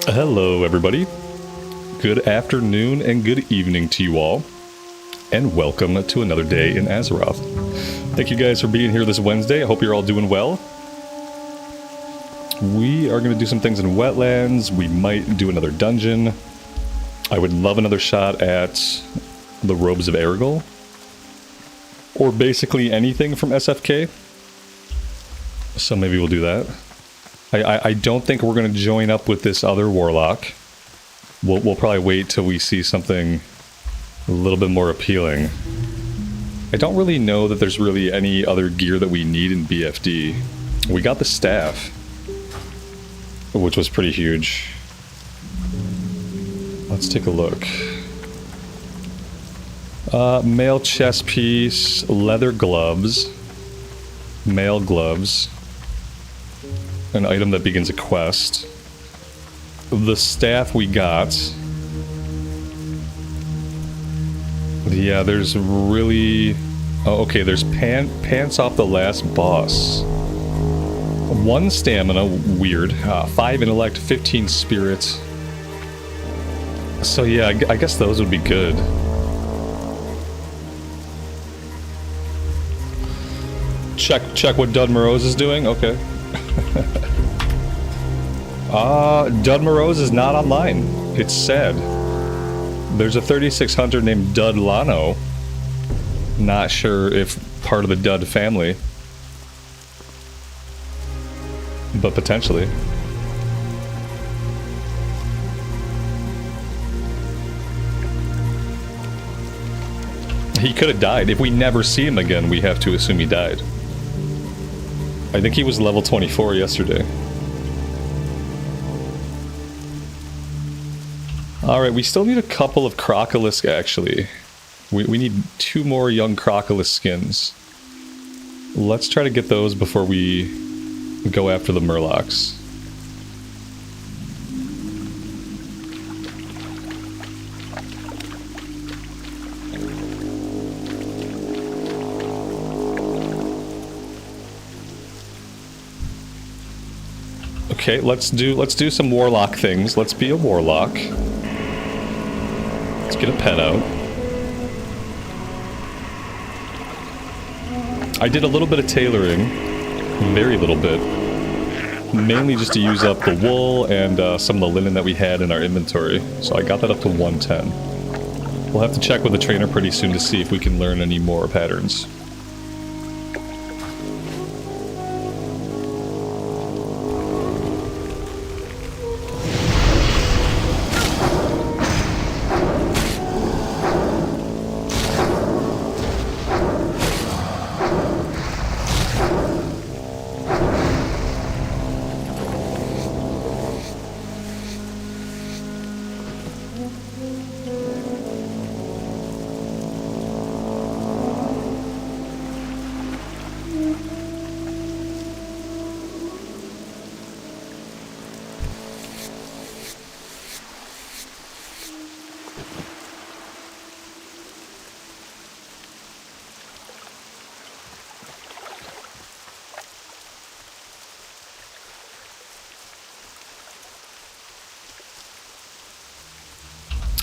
Hello everybody, good afternoon and good evening to you all, and welcome to another day in Azeroth. Thank you guys for being here this Wednesday. I hope you're all doing well. We are going to do some things in Wetlands. We might do another dungeon. I would love another shot at the Robes of Erigel, or basically anything from SFK, so maybe we'll do that. I don't think we're going to join up with this other Warlock. We'll probably wait till we see something a little bit more appealing. I don't really know that there's really any other gear that we need in BFD. We got the staff, which was pretty huge. Let's take a look. Mail chest piece, leather gloves, mail gloves. An item that begins a quest. The staff we got. Yeah, there's really... Oh, okay, there's pants off the last boss. 1 stamina, weird. 5 intellect, 15 spirit. So yeah, I guess those would be good. Check what Dud Morose is doing? Okay. Dud Morose is not online. It's sad. There's a 3600 named Dud Lano. Not sure if part of the Dud family, but potentially. He could have died. If we never see him again, we have to assume he died. I think he was level 24 yesterday. Alright, we still need a couple of Crocolisk, actually. We need 2 more young Crocolisk skins. Let's try to get those before we go after the Murlocs. Okay, let's do some Warlock things. Let's be a Warlock. Let's get a pet out. I did a little bit of tailoring. Very little bit. mainly just to use up the wool and some of the linen that we had in our inventory. So I got that up to 110. We'll have to check with the trainer pretty soon to see if we can learn any more patterns.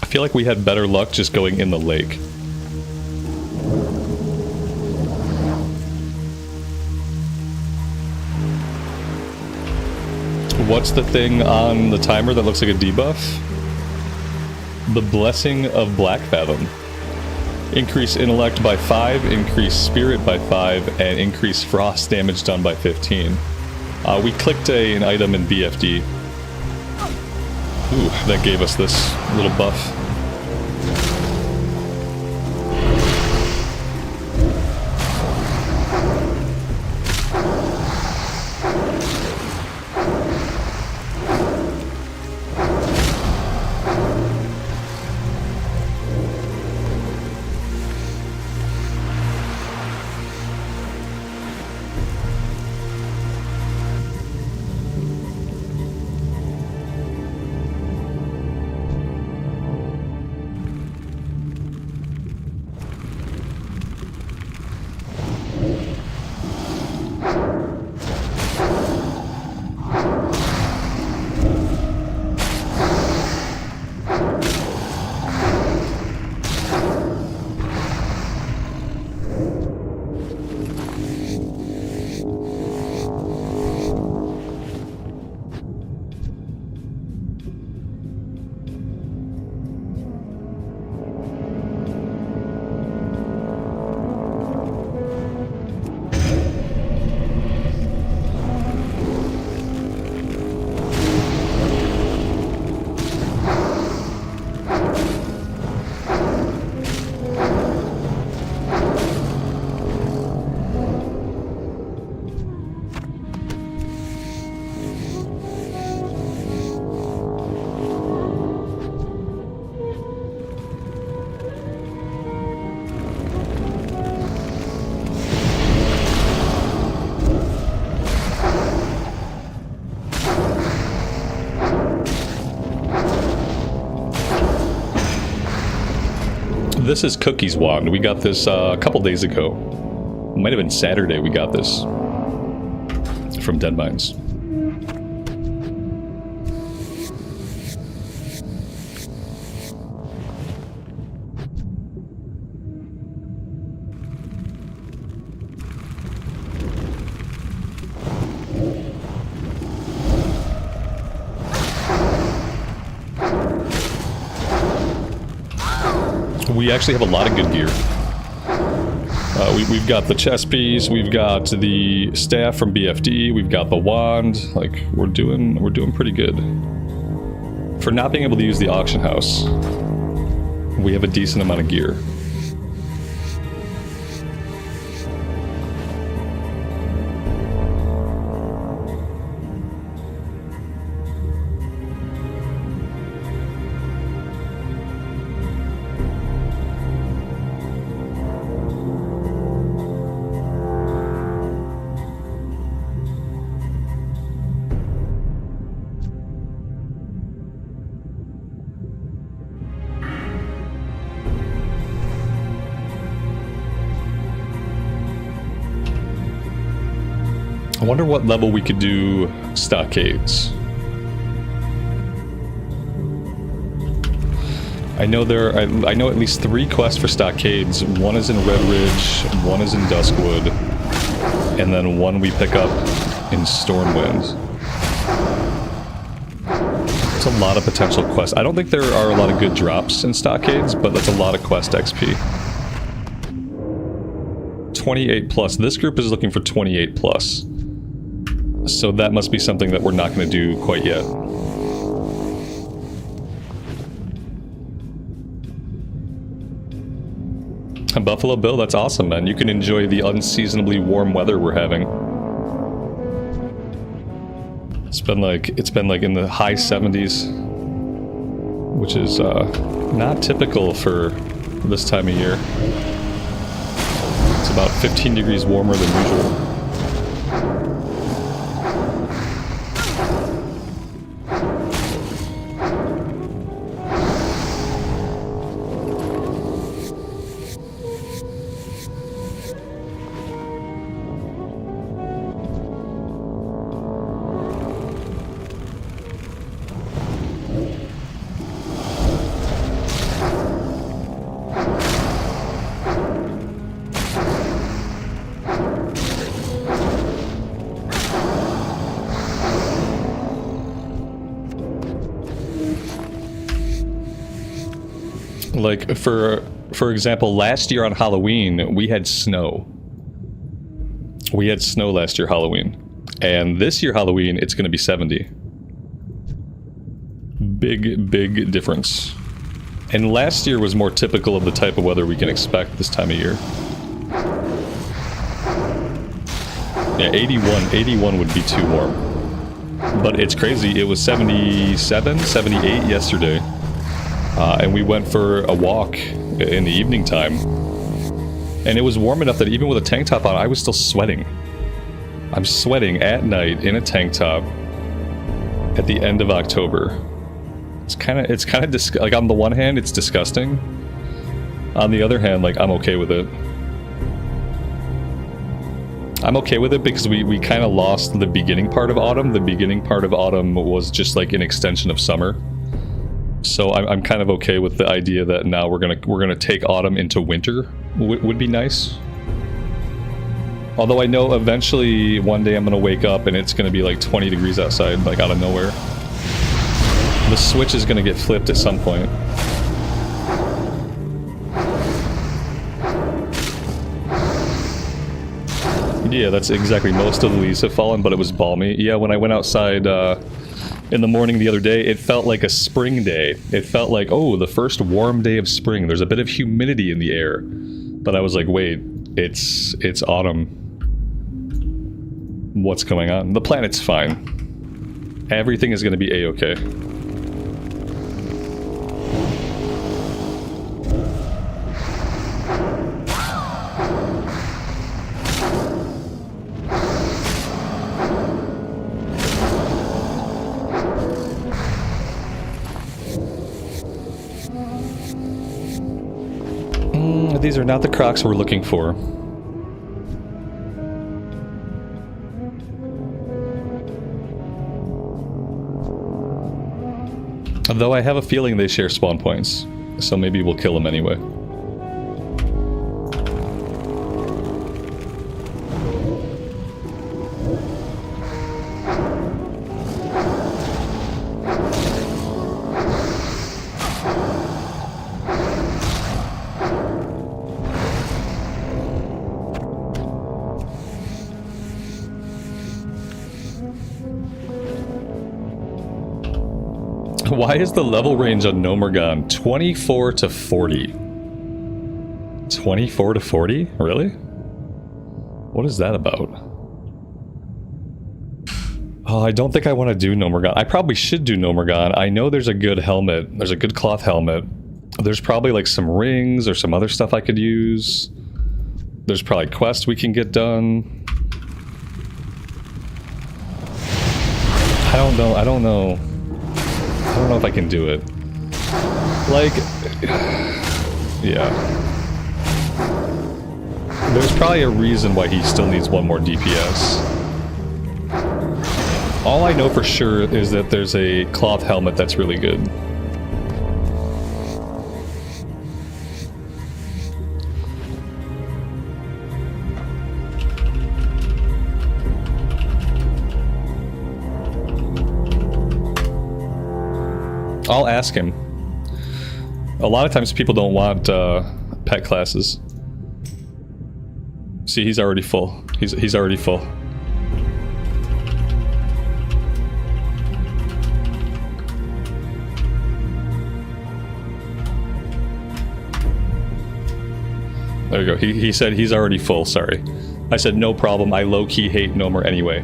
I feel like we had better luck just going in the lake. What's the thing on the timer that looks like a debuff? The Blessing of Black Fathom. Increase intellect by 5, increase spirit by 5, and increase frost damage done by 15. We clicked an item in BFD. Ooh, that gave us this little buff. This is Cookie's wand. We got this a couple days ago. Might have been Saturday we got this from Dead Mines. We actually have a lot of good gear. We've got the chest piece, we've got the staff from BFD, we've got the wand. Like we're doing pretty good. For not being able to use the auction house, we have a decent amount of gear. I wonder what level we could do stockades. I know I know at least 3 quests for stockades. One is in Red Ridge, one is in Duskwood, and then one we pick up in Stormwind. It's a lot of potential quests. I don't think there are a lot of good drops in Stockades, but that's a lot of quest XP. 28 plus. This group is looking for 28 plus. So that must be something that we're not going to do quite yet. Buffalo Bill, that's awesome, man. You can enjoy the unseasonably warm weather we're having. It's been like in the high 70s, which is not typical for this time of year. It's about 15 degrees warmer than usual. Like, for example, last year on Halloween, we had snow. We had snow last year Halloween. And this year Halloween, it's going to be 70. Big difference. And last year was more typical of the type of weather we can expect this time of year. Yeah, 81 would be too warm. But it's crazy, it was 77, 78 yesterday. And we went for a walk in the evening time. And it was warm enough that even with a tank top on, I was still sweating. I'm sweating at night in a tank top at the end of October. It's kind of like, on the one hand, it's disgusting. On the other hand, like, I'm okay with it. I'm okay with it because we kind of lost the beginning part of autumn. The beginning part of autumn was just like an extension of summer. So I'm kind of okay with the idea that now we're gonna take autumn into winter. Would be nice. Although I know eventually one day I'm gonna wake up and it's gonna be like 20 degrees outside, like out of nowhere. The switch is gonna get flipped at some point. Yeah, that's exactly. Most of the leaves have fallen, but it was balmy. Yeah, when I went outside in the morning the other day, it felt like a spring day. It felt like, oh, the first warm day of spring. There's a bit of humidity in the air. But I was like, wait, it's autumn. What's going on? The planet's fine. Everything is going to be a-okay. These are not the Crocs we're looking for. Though I have a feeling they share spawn points, so maybe we'll kill them anyway. Why is the level range on Nomergon 24 to 40? 24 to 40? Really? What is that about? Oh, I don't think I want to do Nomergon. I probably should do Nomergon. I know there's a good helmet. There's a good cloth helmet. There's probably like some rings or some other stuff I could use. There's probably quests we can get done. I don't know. I don't know if I can do it. Like, yeah. There's probably a reason why he still needs one more DPS. All I know for sure is that there's a cloth helmet that's really good. I'll ask him. A lot of times people don't want pet classes. See, he's already full. He's already full. There you go. He said he's already full, sorry. I said no problem, I low-key hate Gnomer anyway.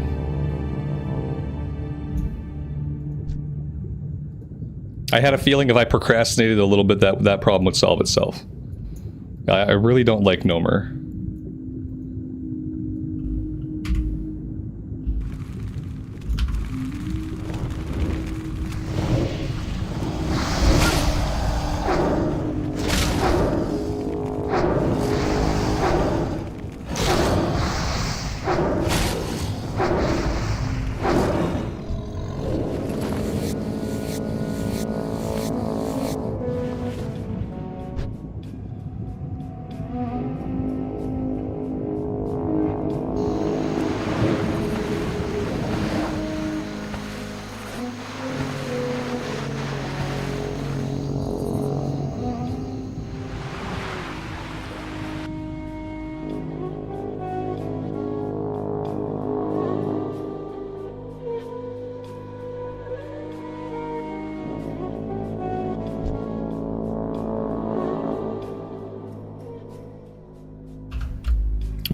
I had a feeling if I procrastinated a little bit that problem would solve itself. I really don't like Gnomer.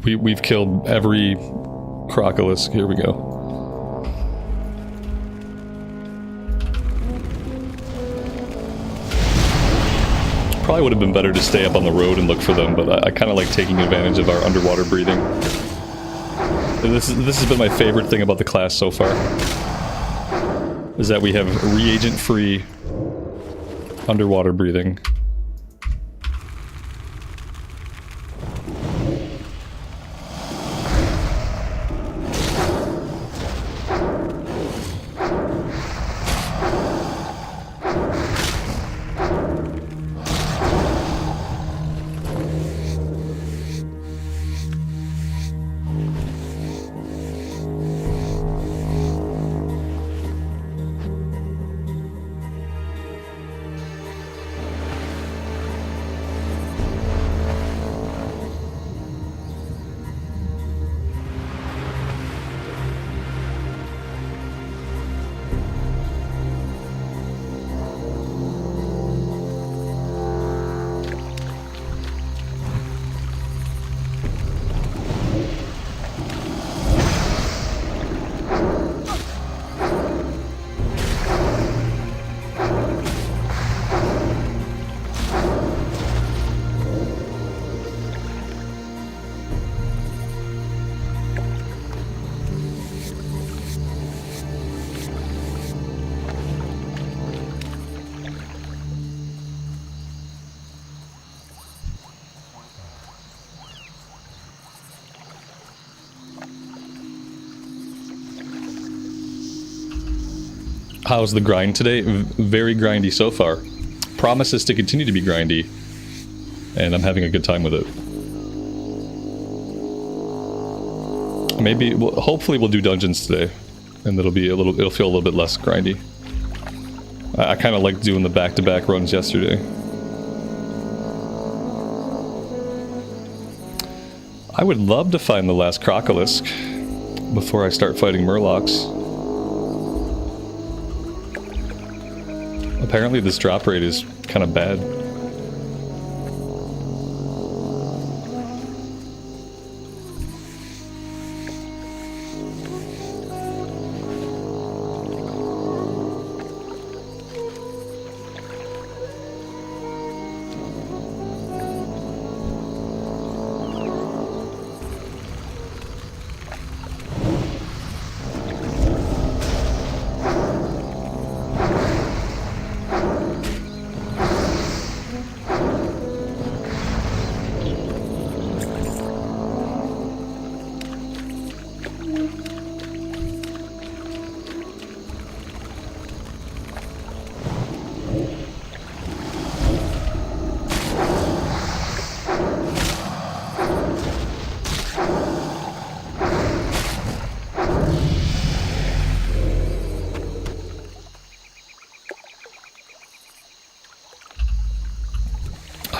We've killed every crocolisk. Here we go. Probably would have been better to stay up on the road and look for them, but I kind of like taking advantage of our underwater breathing. This has been my favorite thing about the class so far, is that we have reagent-free underwater breathing. How's the grind today? Very grindy so far. Promises to continue to be grindy, and I'm having a good time with it. Maybe, hopefully we'll do dungeons today, and it'll feel a little bit less grindy. I kind of liked doing the back-to-back runs yesterday. I would love to find the last crocolisk before I start fighting murlocs. Apparently this drop rate is kind of bad.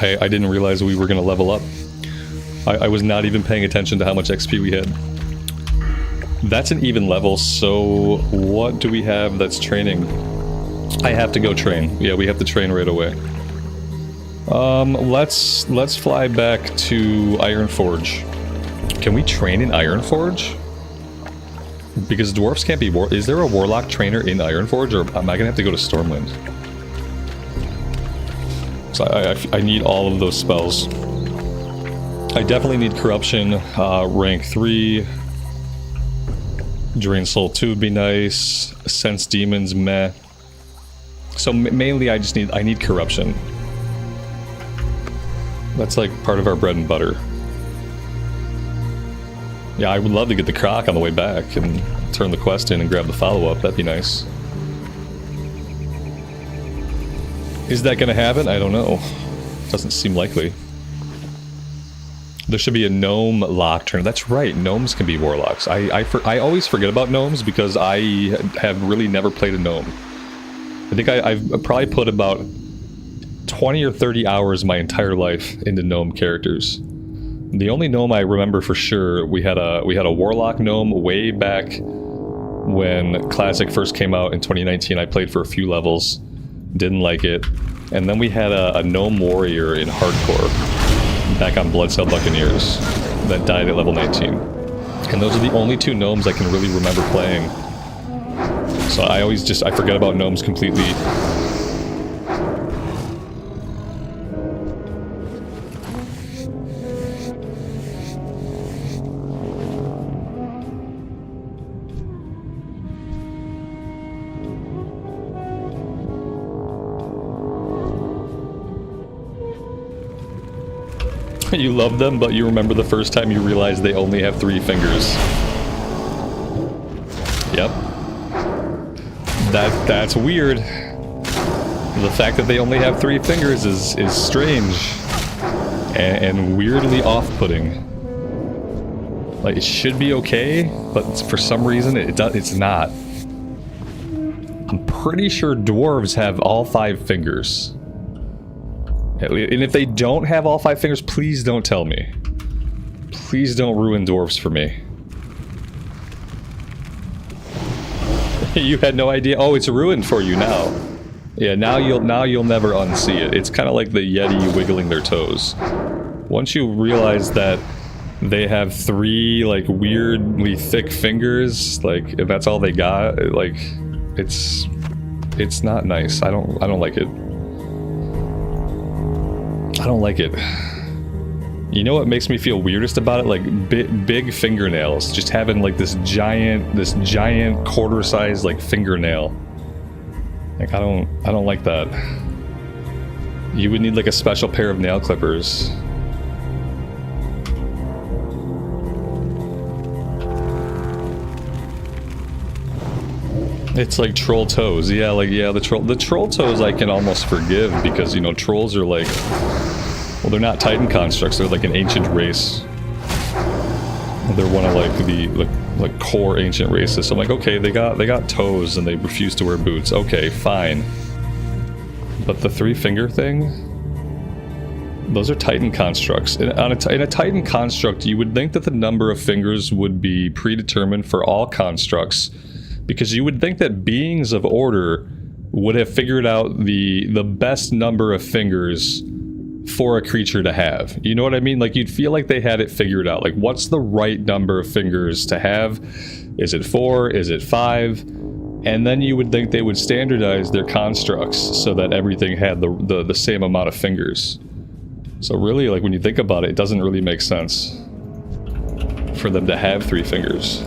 I didn't realize we were going to level up. I was not even paying attention to how much XP we had. That's an even level, so what do we have that's training? I have to go train. Yeah, we have to train right away. Let's fly back to Ironforge. Can we train in Ironforge? Because dwarves can't be is there a warlock trainer in Ironforge, or am I gonna have to go to Stormwind? So I need all of those spells. I definitely need Corruption, rank 3. Drain Soul 2 would be nice. Sense Demons, meh. So mainly I need Corruption. That's like part of our bread and butter. Yeah, I would love to get the croc on the way back and turn the quest in and grab the follow-up. That'd be nice. Is that gonna happen? I don't know. Doesn't seem likely. There should be a gnome lock turn. That's right, gnomes can be warlocks. I always forget about gnomes because I have really never played a gnome. I think I've probably put about 20 or 30 hours my entire life into gnome characters. The only gnome I remember for sure, we had a warlock gnome way back when Classic first came out in 2019. I played for a few levels, didn't like it, and then we had a gnome warrior in hardcore back on Bloodcell Buccaneers that died at level 19. And those are the only two gnomes I can really remember playing. So I forget about gnomes completely. You love them, but you remember the first time you realized they only have 3 fingers. Yep. That's weird. The fact that they only have 3 fingers is strange. And weirdly off-putting. Like, it should be okay, but for some reason it's not. I'm pretty sure dwarves have all 5 fingers. And if they don't have all 5 fingers, please don't tell me. Please don't ruin dwarves for me. You had no idea? Oh, it's ruined for you now. Yeah, now you'll never unsee it. It's kind of like the Yeti wiggling their toes. Once you realize that they have 3 like weirdly thick fingers, like if that's all they got, like it's not nice. I don't like it. I don't like it. You know what makes me feel weirdest about it? Like big fingernails, just having like this giant quarter-sized like fingernail. Like I don't like that. You would need like a special pair of nail clippers. It's like troll toes. Yeah, the troll toes I can almost forgive because, you know, trolls are like, well, they're not Titan constructs, they're like an ancient race. They're one of like the core ancient races. So I'm like, okay, they got toes and they refuse to wear boots. Okay, fine. But the 3-finger thing? Those are Titan constructs. In a Titan construct, you would think that the number of fingers would be predetermined for all constructs, because you would think that beings of order would have figured out the best number of fingers for a creature to have. You know what I mean? Like, you'd feel like they had it figured out. Like, what's the right number of fingers to have? Is it 4? Is it 5? And then you would think they would standardize their constructs so that everything had the same amount of fingers. So really, like, when you think about it, it doesn't really make sense for them to have 3 fingers.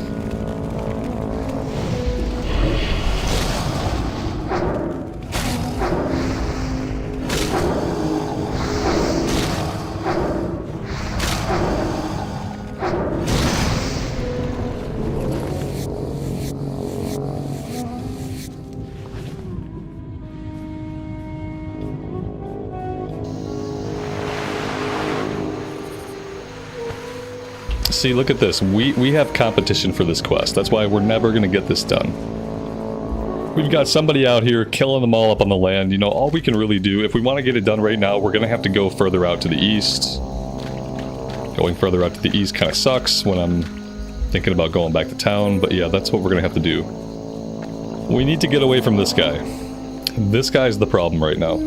See, look at this. We have competition for this quest. That's why we're never going to get this done. We've got somebody out here killing them all up on the land. You know, all we can really do, if we want to get it done right now, we're going to have to go further out to the east. Going further out to the east kind of sucks when I'm thinking about going back to town, but yeah, that's what we're going to have to do. We need to get away from this guy. This guy's the problem right now.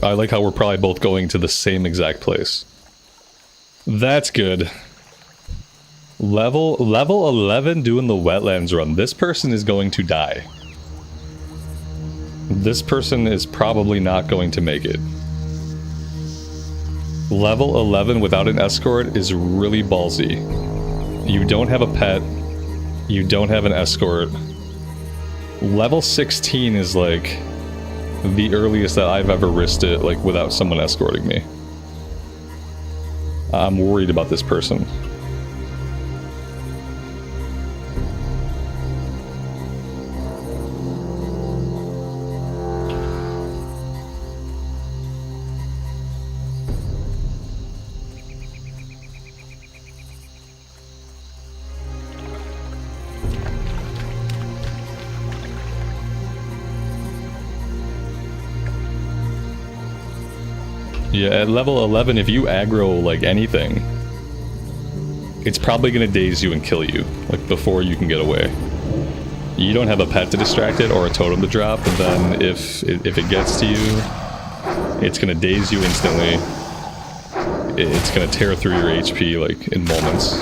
I like how we're probably both going to the same exact place. That's good. Level 11 doing the wetlands run. This person is going to die. This person is probably not going to make it. Level 11 without an escort is really ballsy. You don't have a pet. You don't have an escort. Level 16 is like the earliest that I've ever risked it, like, without someone escorting me. I'm worried about this person. Yeah, at level 11, if you aggro, like, anything, it's probably gonna daze you and kill you, like, before you can get away. You don't have a pet to distract it or a totem to drop, and then if it gets to you, it's gonna daze you instantly. It's gonna tear through your HP, like, in moments.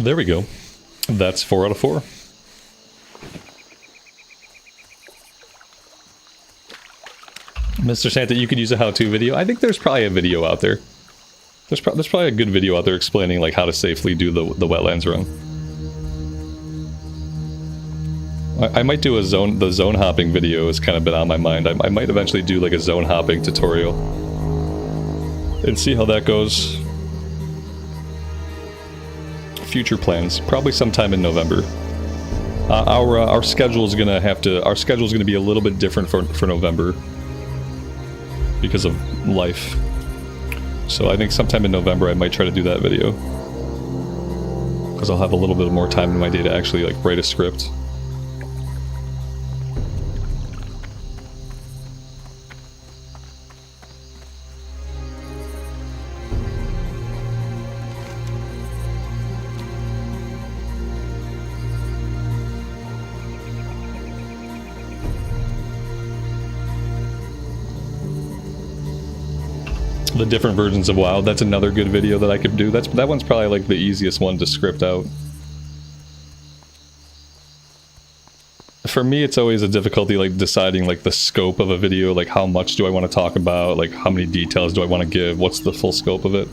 There we go. That's 4 out of 4. Mr. Santa, you could use a how-to video. I think there's probably a video out there. There's probably a good video out there explaining, like, how to safely do the wetlands run. I might do the zone hopping video has kind of been on my mind. I might eventually do, like, a zone hopping tutorial and see how that goes. Future plans, probably sometime in November. Our schedule's gonna be a little bit different for November because of life. So I think sometime in November I might try to do that video, because I'll have a little bit more time in my day to actually, like, write a script. The different versions of WoW, that's another good video that I could do. That one's probably, like, the easiest one to script out. For me, it's always a difficulty, like, deciding, like, the scope of a video, like, how much do I want to talk about, like, how many details do I want to give, what's the full scope of it.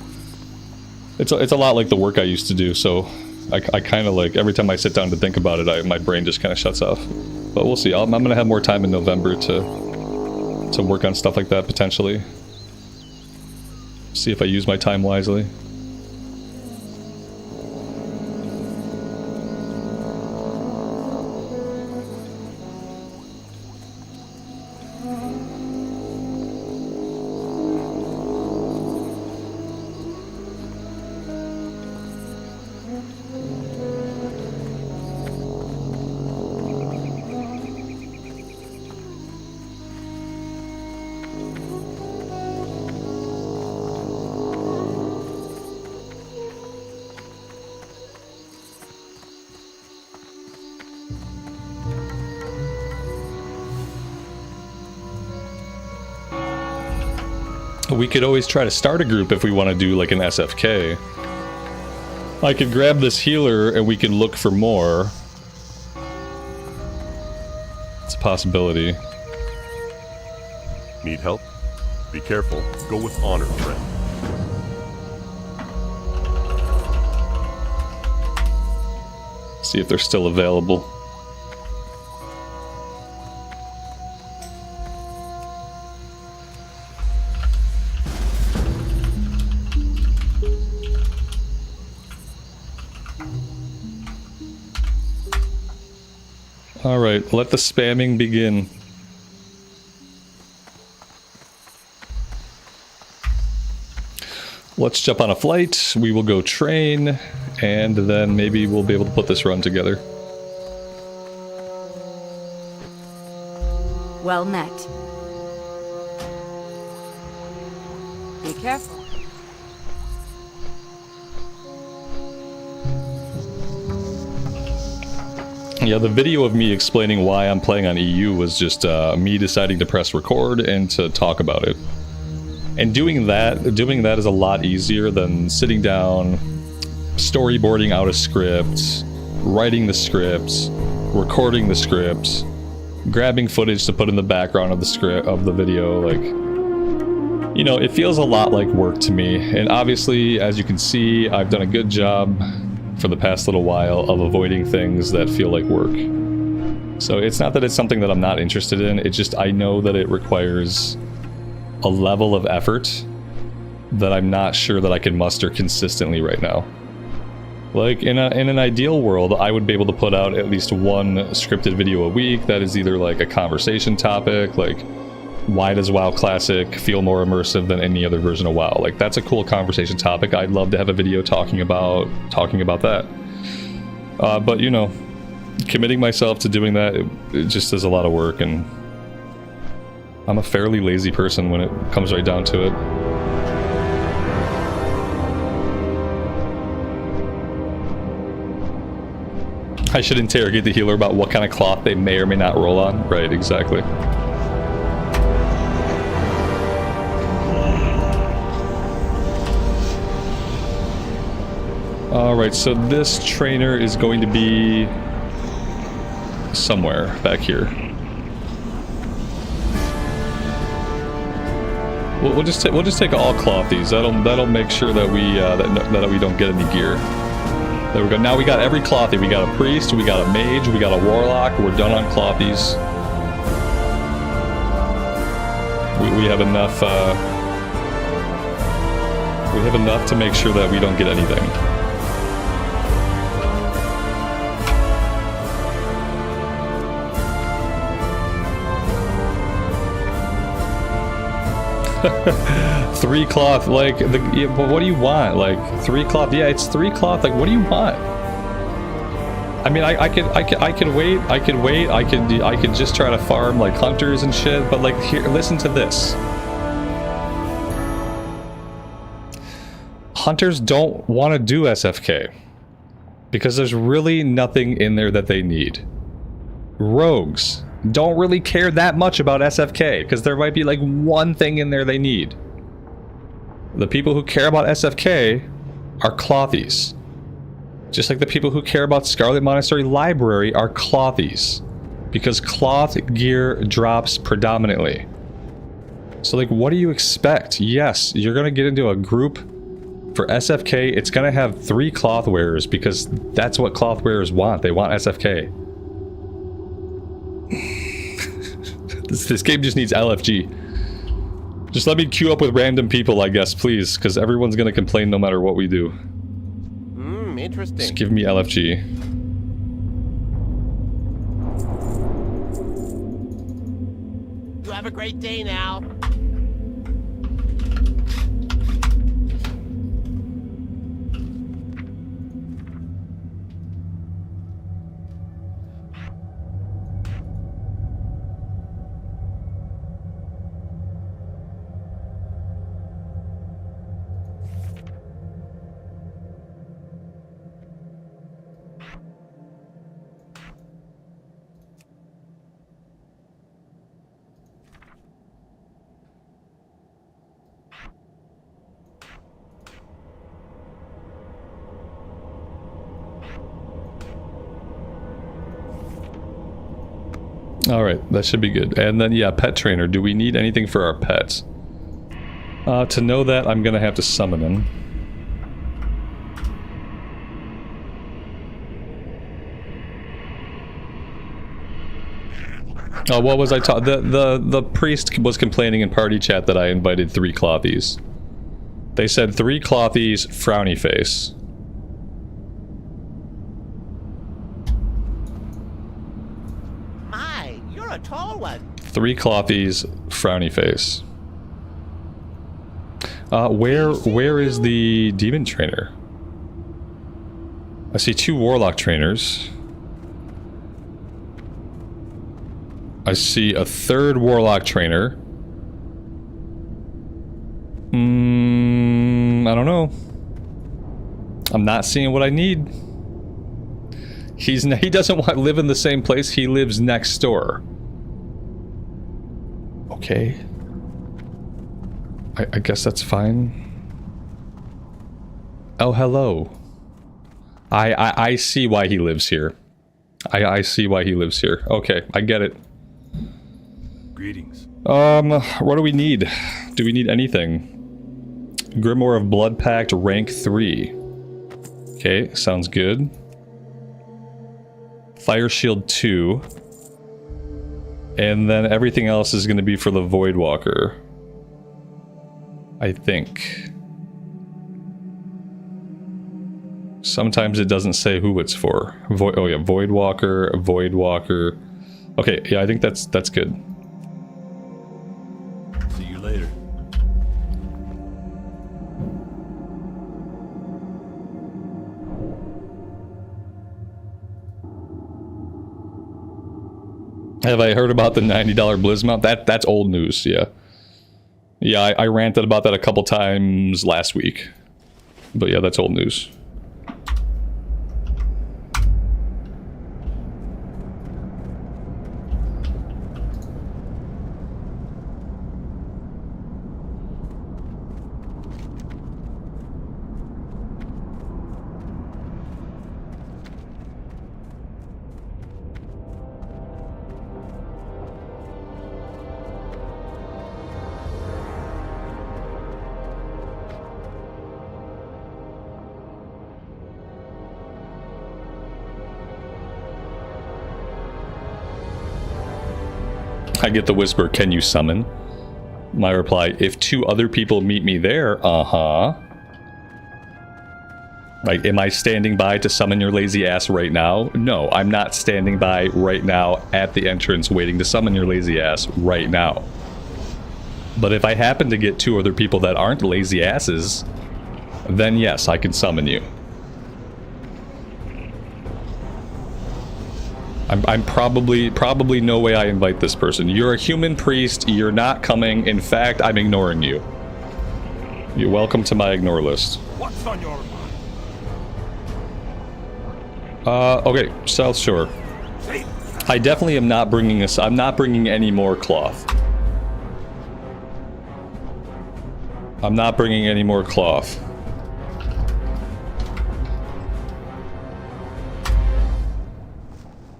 It's a lot like the work I used to do, so I kind of, like, every time I sit down to think about it, my brain just kind of shuts off. But we'll see. I'm gonna have more time in November to work on stuff like that, potentially. See if I use my time wisely. We could always try to start a group if we want to do like an SFK. I could grab this healer and we could look for more. It's a possibility. Need help? Be careful. Go with honor, friend. See if they're still available. All right, let the spamming begin. Let's jump on a flight, we will go train, and then maybe we'll be able to put this run together. Well met. Be careful. Yeah, the video of me explaining why I'm playing on EU was just me deciding to press record and to talk about it. And doing that is a lot easier than sitting down, storyboarding out a script, writing the scripts, recording the script, grabbing footage to put in the background of the script of the video. Like, you know, it feels a lot like work to me. And obviously, as you can see, I've done a good job for the past little while of avoiding things that feel like work. So it's not that it's something that I'm not interested in, it's just I know that it requires a level of effort that I'm not sure that I can muster consistently right now. Like, in an ideal world, I would be able to put out at least one scripted video a week that is either like a conversation topic, like, why does WoW Classic feel more immersive than any other version of WoW? Like, that's a cool conversation topic. I'd love to have a video talking about that. But, you know, committing myself to doing that, it just is a lot of work, and I'm a fairly lazy person when it comes right down to it. I should interrogate the healer about what kind of cloth they may or may not roll on. Right, exactly. Alright, so this trainer is going to be somewhere back here. We'll just take all clothies. That'll make sure that we that we don't get any gear. There we go. Now we got every clothy. We got a priest, we got a mage, we got a warlock. We're done on clothies. We have enough. We have enough to make sure that we don't get anything. 3 cloth, like, yeah, but what do you want? Like, 3 cloth? Yeah, it's 3 cloth. Like, what do you want? I mean, I could wait. I could just try to farm like hunters and shit. But like, here, listen to this. Hunters don't want to do SFK because there's really nothing in there that they need. Rogues don't really care that much about SFK because there might be like one thing in there they need. The people who care about SFK are clothies. Just like the people who care about Scarlet Monastery Library are clothies. Because cloth gear drops predominantly. So like, what do you expect? Yes, you're gonna get into a group for SFK. It's gonna have 3 cloth wearers because that's what cloth wearers want. They want SFK. This game just needs LFG. Just let me queue up with random people, I guess, please, because everyone's gonna complain no matter what we do. Interesting. Just give me LFG. You have a great day now. Alright, that should be good. And then, yeah, pet trainer. Do we need anything for our pets? To know that, I'm gonna have to summon him. Oh, what was I talking? The priest was complaining in party chat that I invited 3 clothies. They said 3 clothies, frowny face. My, you're a tall one. 3 clothies, frowny face. Where is the demon trainer? I see 2 warlock trainers. I see a 3rd warlock trainer. I don't know. I'm not seeing what I need. He doesn't want to live in the same place. He lives next door. Okay. I guess that's fine. Oh, hello. I see why he lives here. I see why he lives here. Okay, I get it. Greetings. What do we need? Do we need anything? Grimoire of Blood Pact, rank 3. Okay, sounds good. Fire Shield 2. And then everything else is going to be for the Voidwalker. I think. Sometimes it doesn't say who it's for. Oh yeah, Voidwalker, Voidwalker. Okay, yeah, I think that's good. See you later. Have I heard about the $90 Blizz mount? That's old news, yeah. Yeah, I ranted about that a couple times last week. But yeah, that's old news. I get the whisper, can you summon? My reply, if 2 other people meet me there, Like, am I standing by to summon your lazy ass right now? No, I'm not standing by right now at the entrance waiting to summon your lazy ass right now. But if I happen to get 2 other people that aren't lazy asses, then yes, I can summon you. I'm probably no way I invite this person. You're a human priest, you're not coming. In fact, I'm ignoring you. You're welcome to my ignore list. What's on your mind? Okay, South Shore. I definitely am not bringing this. I'm not bringing any more cloth. I'm not bringing any more cloth.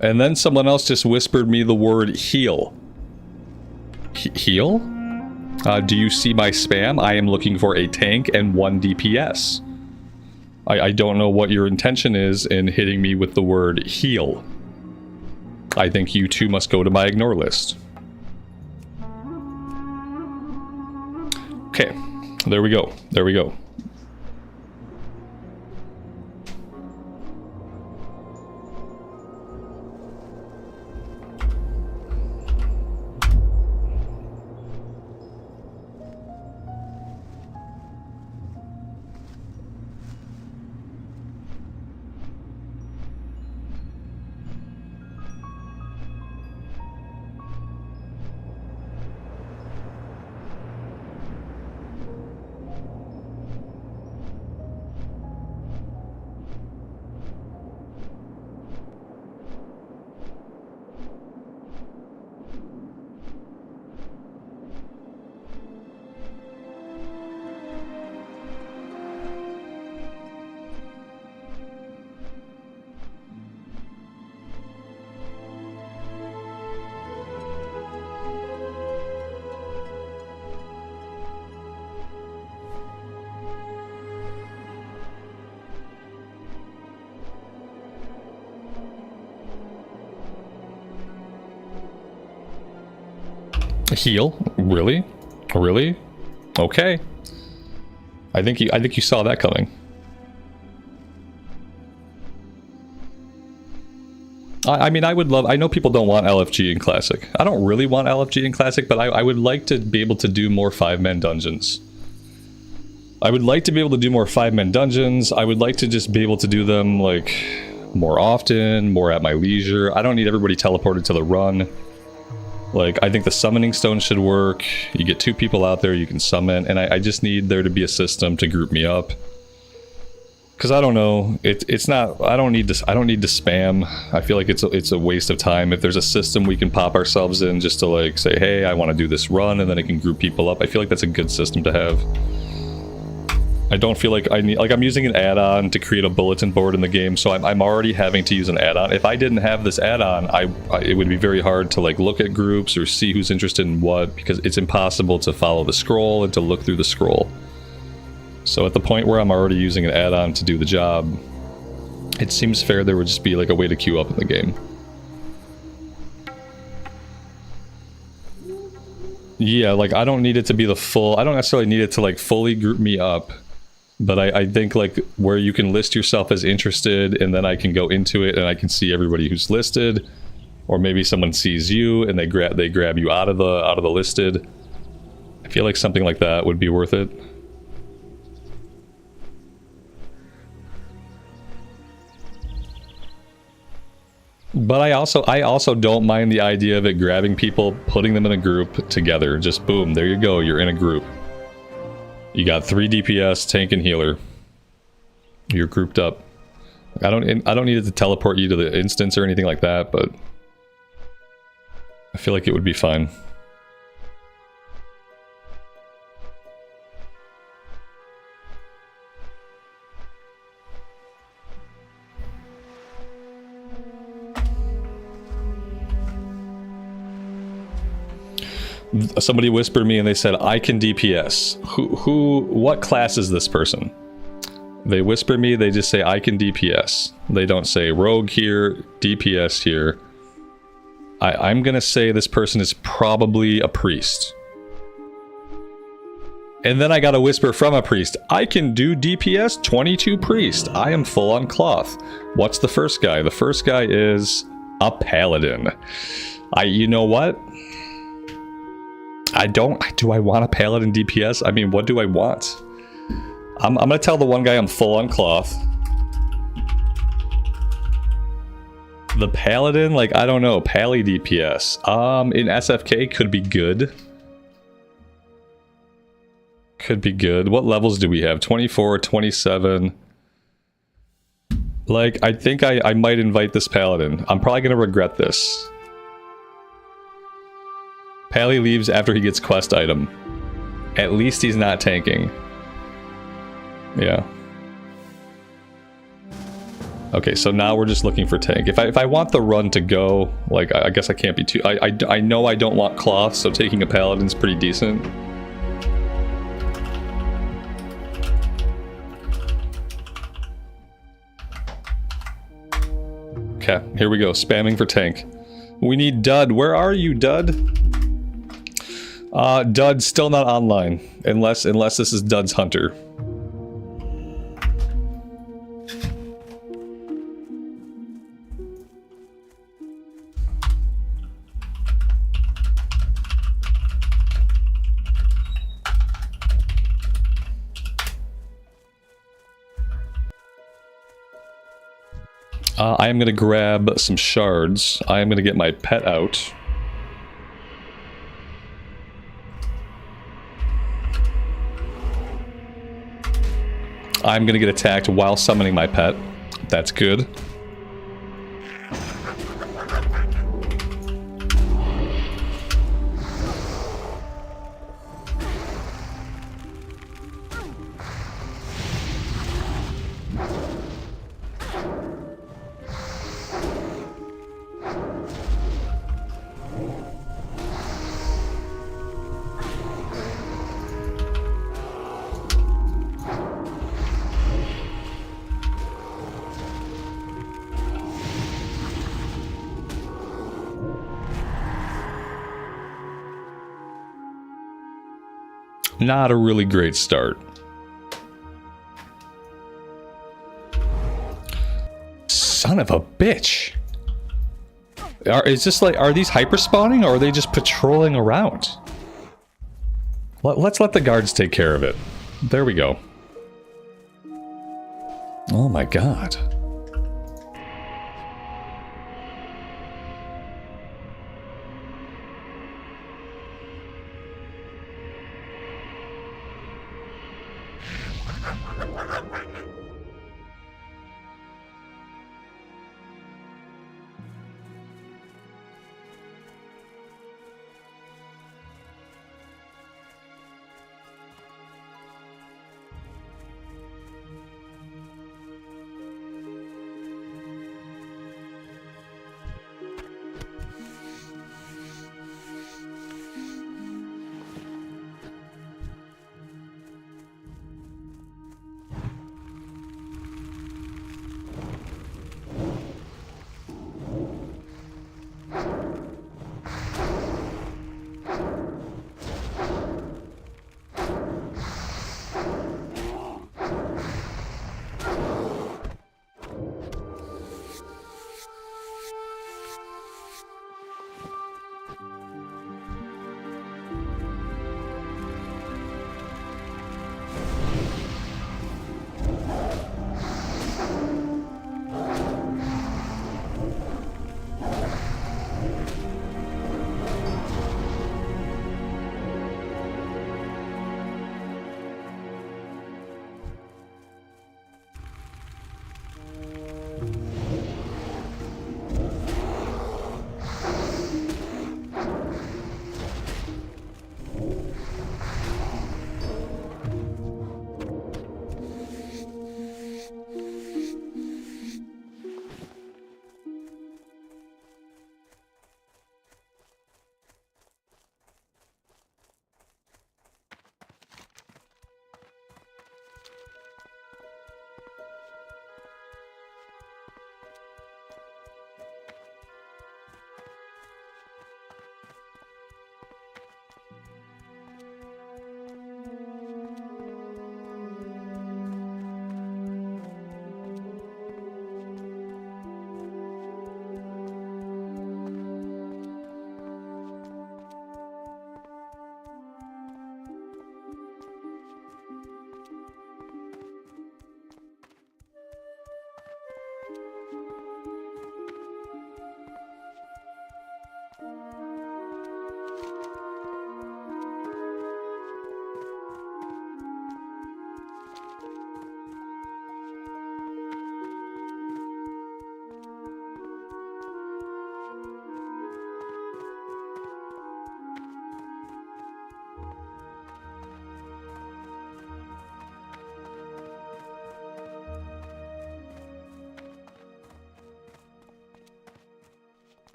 And then someone else just whispered me the word heal. Heal? Do you see my spam? I am looking for a tank and 1 DPS. I don't know what your intention is in hitting me with the word heal. I think you 2 must go to my ignore list. Okay, there we go. There we go. Heal? Really? Really? Okay. I think you saw that coming. I mean, I would love... I know people don't want LFG in Classic. I don't really want LFG in Classic, but I would like to be able to do more 5-man dungeons. I would like to be able to do more 5-man dungeons. I would like to just be able to do them, like, more often, more at my leisure. I don't need everybody teleported to the run. Like, I think the summoning stone should work. You get 2 people out there, you can summon, and I just need there to be a system to group me up. Because I don't know, it's not... I don't need to spam. I feel like it's a waste of time. If there's a system we can pop ourselves in just to, like, say, hey, I want to do this run, and then it can group people up. I feel like that's a good system to have. I don't feel like I need... Like, I'm using an add-on to create a bulletin board in the game, so I'm already having to use an add-on. If I didn't have this add-on, it would be very hard to, like, look at groups or see who's interested in what, because it's impossible to follow the scroll and to look through the scroll. So at the point where I'm already using an add-on to do the job, it seems fair there would just be, like, a way to queue up in the game. Yeah, like, I don't need it to be the full... I don't necessarily need it to, like, fully group me up. But I think, like, where you can list yourself as interested, and then I can go into it and I can see everybody who's listed, or maybe someone sees you and they grab you out of the listed. I feel like something like that would be worth it. But I also don't mind the idea of it grabbing people, putting them in a group together. Just boom, there you go, you're in a group. You got 3 DPS, tank, and healer. You're grouped up. I don't need it to teleport you to the instance or anything like that, but I feel like it would be fine. Somebody whispered me and they said, I can DPS. What class is this person? They whisper me, they just say, I can DPS. They don't say rogue here, DPS here. I'm gonna say this person is probably a priest. And then I got a whisper from a priest. I can do DPS 22 priest. I am full on cloth. What's the first guy? The first guy is a paladin. You know what? Do I want a paladin DPS? I mean, what do I want? I'm gonna tell the one guy I'm full on cloth. The paladin, like, I don't know, pally DPS. In SFK could be good. Could be good. What levels do we have? 24, 27. Like, I think I might invite this paladin. I'm probably gonna regret this. Pally leaves after he gets quest item. At least he's not tanking. Yeah. Okay, so now we're just looking for tank. If I want the run to go, like, I guess I can't be too... I know I don't want cloth, so taking a paladin's pretty decent. Okay, here we go. Spamming for tank. We need Dud. Where are you, Dud? Dud's still not online, unless this is Dud's Hunter. I am going to grab some shards. I am going to get my pet out. I'm going to get attacked while summoning my pet. That's good. Not a really great start. Son of a bitch. Is this like, are these hyper spawning or are they just patrolling around? Let's let the guards take care of it. There we go. Oh my god.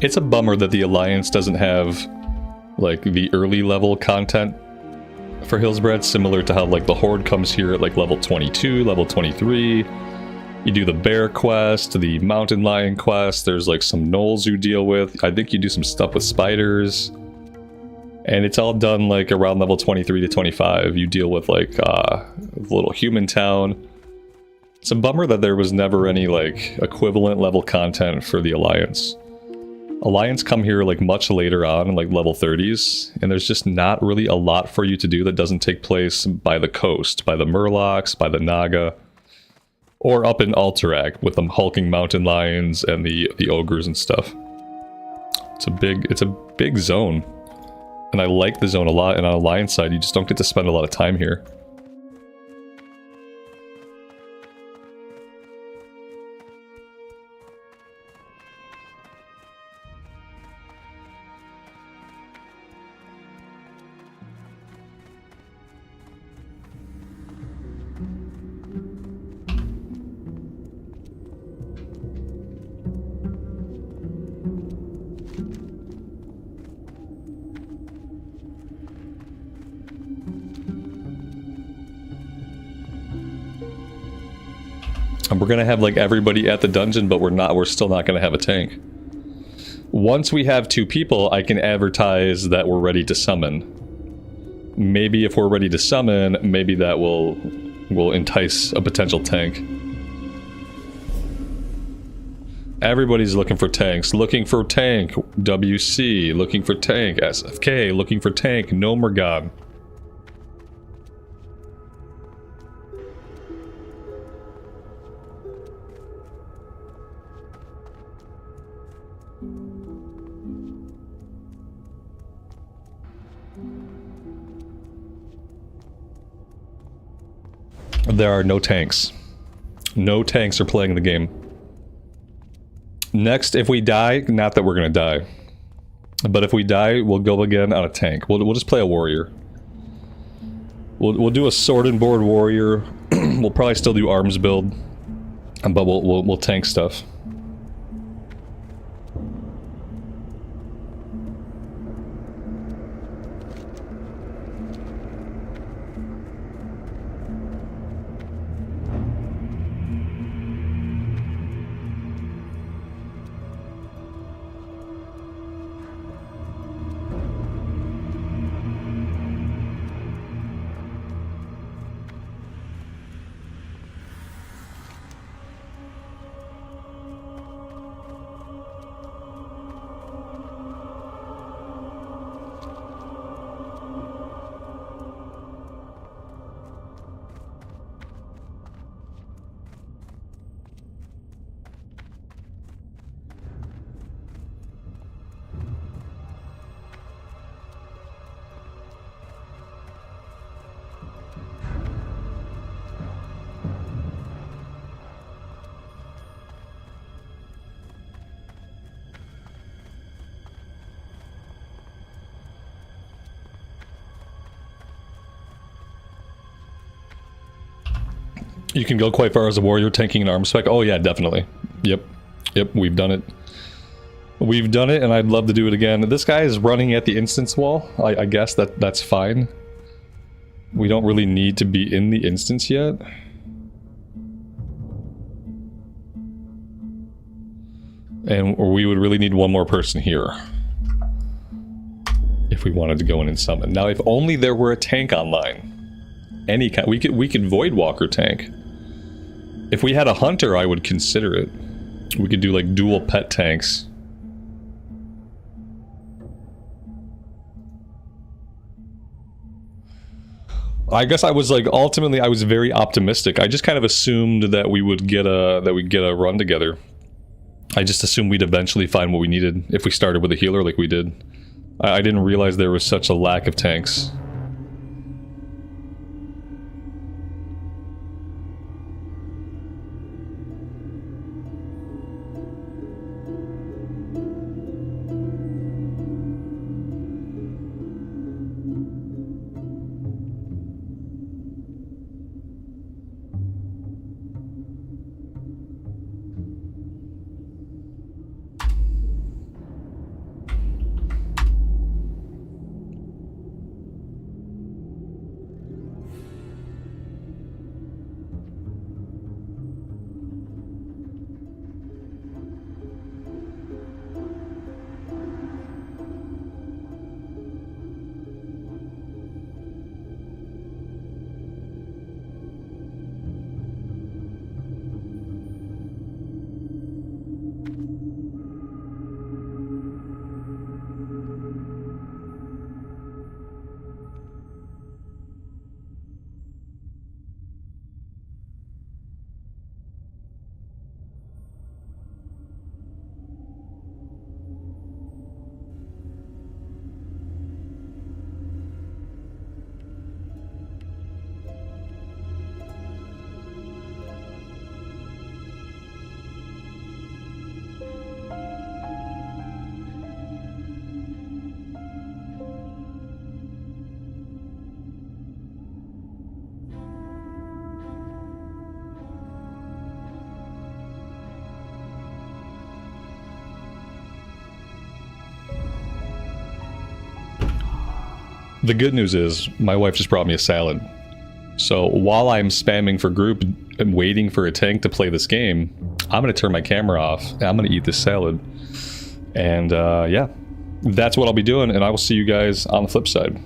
It's a bummer that the Alliance doesn't have, like, the early level content for Hillsbred, similar to how, like, the Horde comes here at, like, level 22, level 23. You do the Bear quest, the Mountain Lion quest, there's, like, some gnolls you deal with. I think you do some stuff with spiders. And it's all done, like, around level 23 to 25. You deal with, like, little human town. It's a bummer that there was never any, like, equivalent level content for the Alliance. Alliance come here like much later on in like level 30s, and there's just not really a lot for you to do that doesn't take place by the coast, by the Murlocs, by the Naga, or up in Alterac with the hulking mountain lions and the ogres and stuff. It's a big zone, and I like the zone a lot, and on Alliance side you just don't get to spend a lot of time here. And we're gonna have like everybody at the dungeon, but we're still not gonna have a tank. Once we have 2 people, I can advertise that we're ready to summon. Maybe if we're ready to summon, maybe that will entice a potential tank. Everybody's looking for tanks. Looking for tank. WC. Looking for tank. SFK. Looking for tank. No Mergon. There are no tanks. No tanks are playing the game. Next, if we die, not that we're gonna die, but if we die, we'll go again on a tank. We'll just play a warrior. We'll do a sword and board warrior. We'll probably still do arms build, but we'll tank stuff. You can go quite far as a warrior tanking an arm spec. Oh yeah, definitely. Yep, we've done it. We've done it, and I'd love to do it again. This guy is running at the instance wall. I guess that's fine. We don't really need to be in the instance yet. And we would really need one more person here. If we wanted to go in and summon. Now, if only there were a tank online. Any kind. We could Void Walker tank. If we had a hunter, I would consider it. We could do like dual pet tanks. I guess I was like, ultimately I was very optimistic. I just kind of assumed that we would get a run together. I just assumed we'd eventually find what we needed if we started with a healer like we did. I didn't realize there was such a lack of tanks. The good news is, my wife just brought me a salad. So while I'm spamming for group and waiting for a tank to play this game, I'm going to turn my camera off. I'm going to eat this salad. And yeah, that's what I'll be doing, and I will see you guys on the flip side.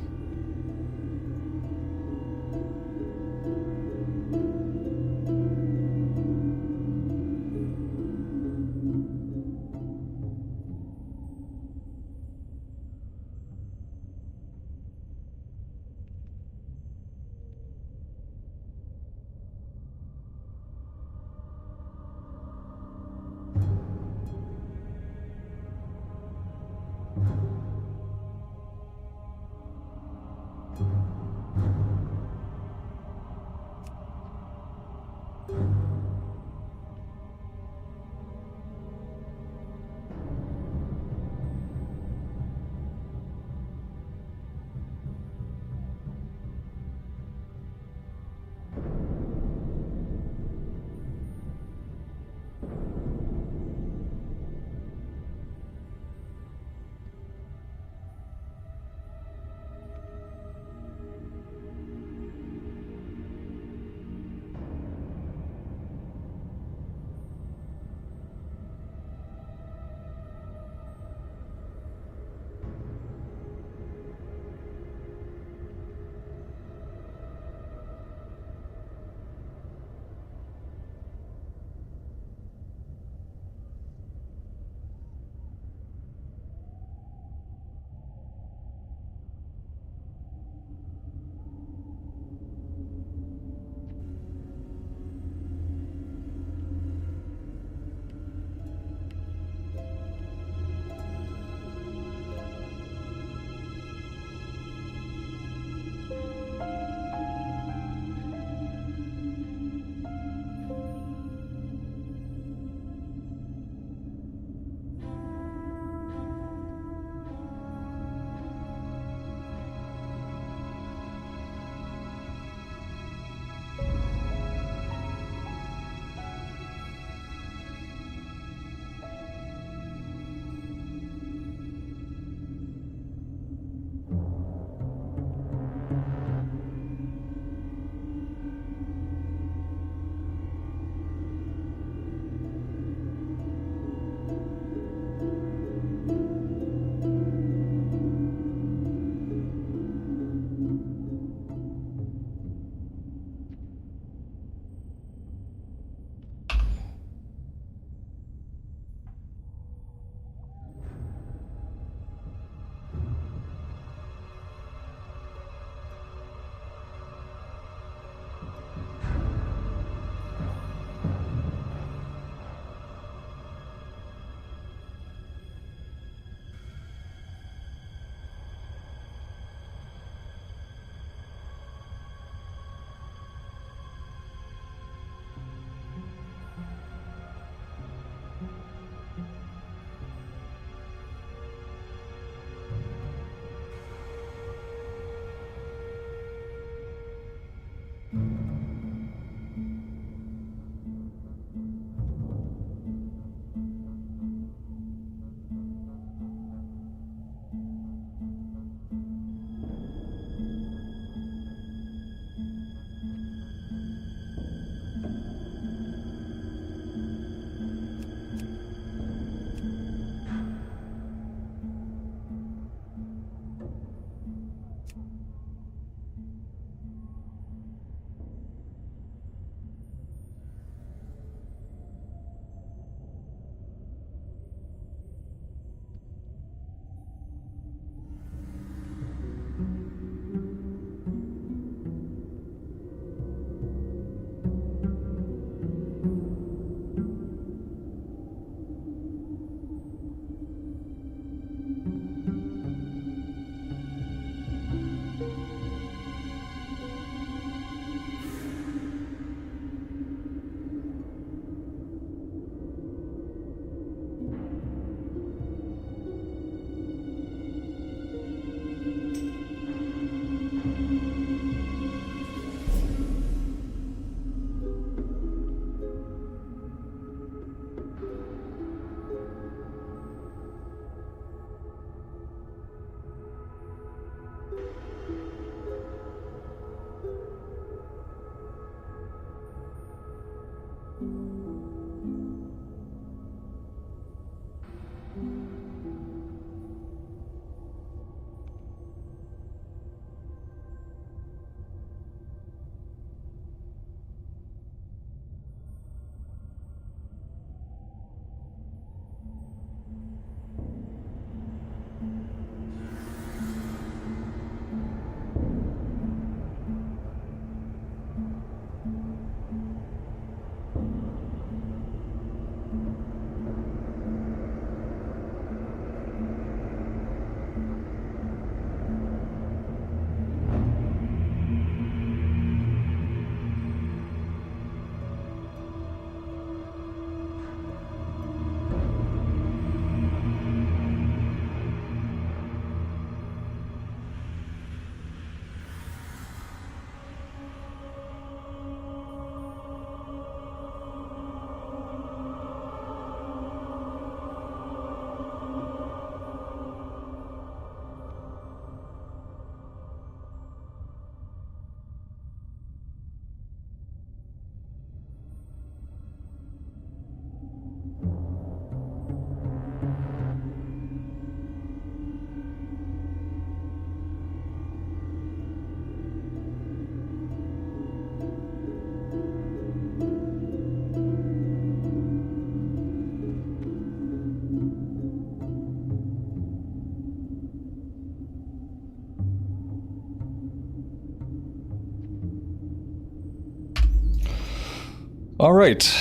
Alright.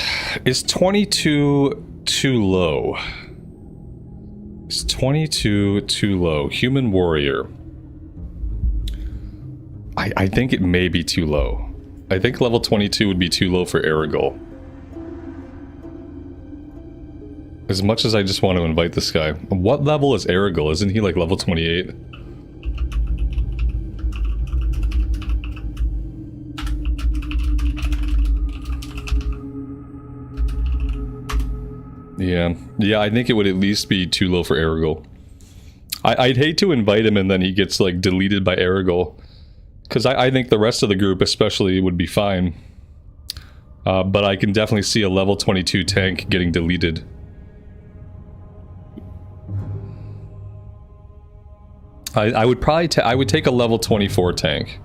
Is 22 too low? Is 22 too low? Human warrior. I think it may be too low. I think level 22 would be too low for Aragol. As much as I just want to invite this guy. What level is Aragol? Isn't he like level 28? Yeah, I think it would at least be too low for Aragol. I'd hate to invite him and then he gets like deleted by Aragol. Because I think the rest of the group especially would be fine. But I can definitely see a level 22 tank getting deleted. I would probably I would take a level 24 tank.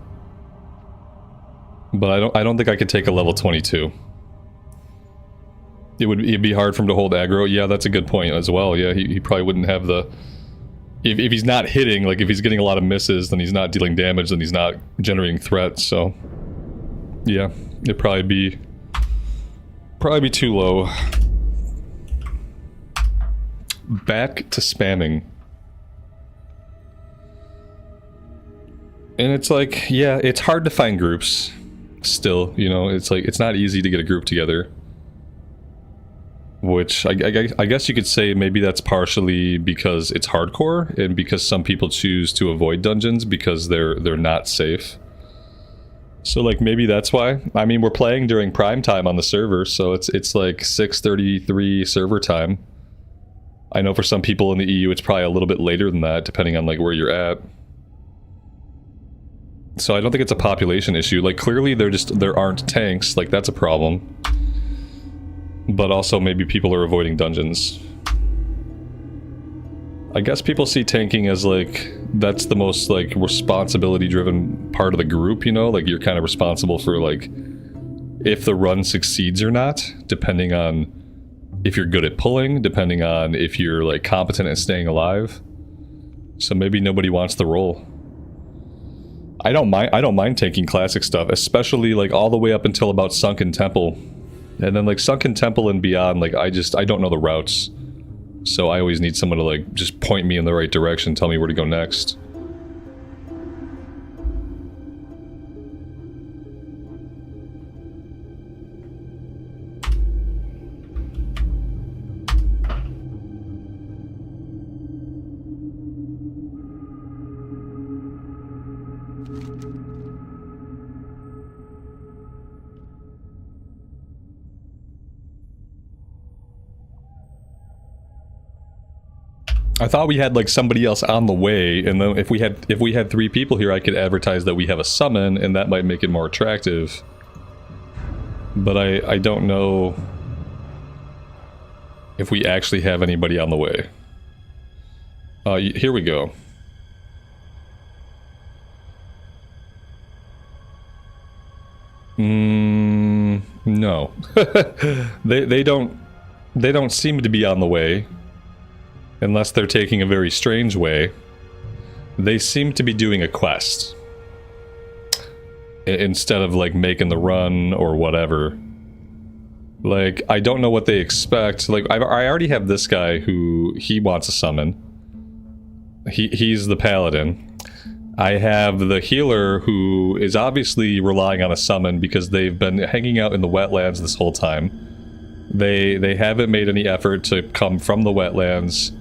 But I don't think I could take a level 22. It'd be hard for him to hold aggro. Yeah, that's a good point as well. Yeah, he probably wouldn't have the... If he's not hitting, like if he's getting a lot of misses, then he's not dealing damage, then he's not generating threats, so... Yeah, it'd probably be too low. Back to spamming. And it's like, yeah, it's hard to find groups. Still, you know, it's like, it's not easy to get a group together. Which, I guess you could say maybe that's partially because it's hardcore, and because some people choose to avoid dungeons because they're not safe. So like, maybe that's why. I mean, we're playing during prime time on the server, so it's like 6:33 server time. I know for some people in the EU it's probably a little bit later than that, depending on like where you're at. So I don't think it's a population issue. Like, clearly there aren't tanks, like that's a problem. But also maybe people are avoiding dungeons. I guess people see tanking as like, that's the most like responsibility driven part of the group, you know? Like you're kind of responsible for like, if the run succeeds or not, depending on if you're good at pulling, depending on if you're like competent at staying alive. So maybe nobody wants the role. I don't mind taking classic stuff, especially like all the way up until about Sunken Temple. And then like Sunken Temple and beyond, like I don't know the routes. So I always need someone to like just point me in the right direction, tell me where to go next. I thought we had like somebody else on the way, and then if we had 3 people here, I could advertise that we have a summon, and that might make it more attractive. But I don't know if we actually have anybody on the way. Here we go. No. they don't seem to be on the way. Unless they're taking a very strange way. They seem to be doing a quest. Instead of like making the run or whatever. Like, I don't know what they expect. Like, I already have this guy who, he wants a summon. He's the paladin. I have the healer who is obviously relying on a summon because they've been hanging out in the wetlands this whole time. They haven't made any effort to come from the wetlands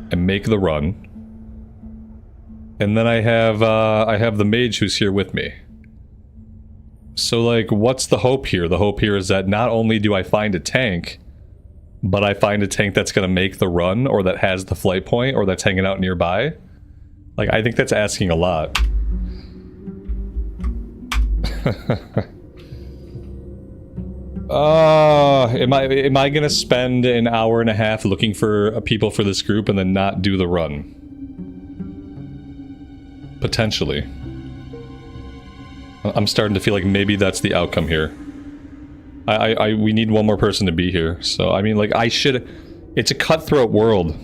and make the run. And then I have the mage who's here with me. So like, what's the hope here? The hope here is that not only do I find a tank, but I find a tank that's gonna make the run, or that has the flight point, or that's hanging out nearby. Like, I think that's asking a lot. Am I gonna spend an hour and a half looking for people for this group and then not do the run? Potentially. I'm starting to feel like maybe that's the outcome here. We need one more person to be here, so I mean, like, it's a cutthroat world.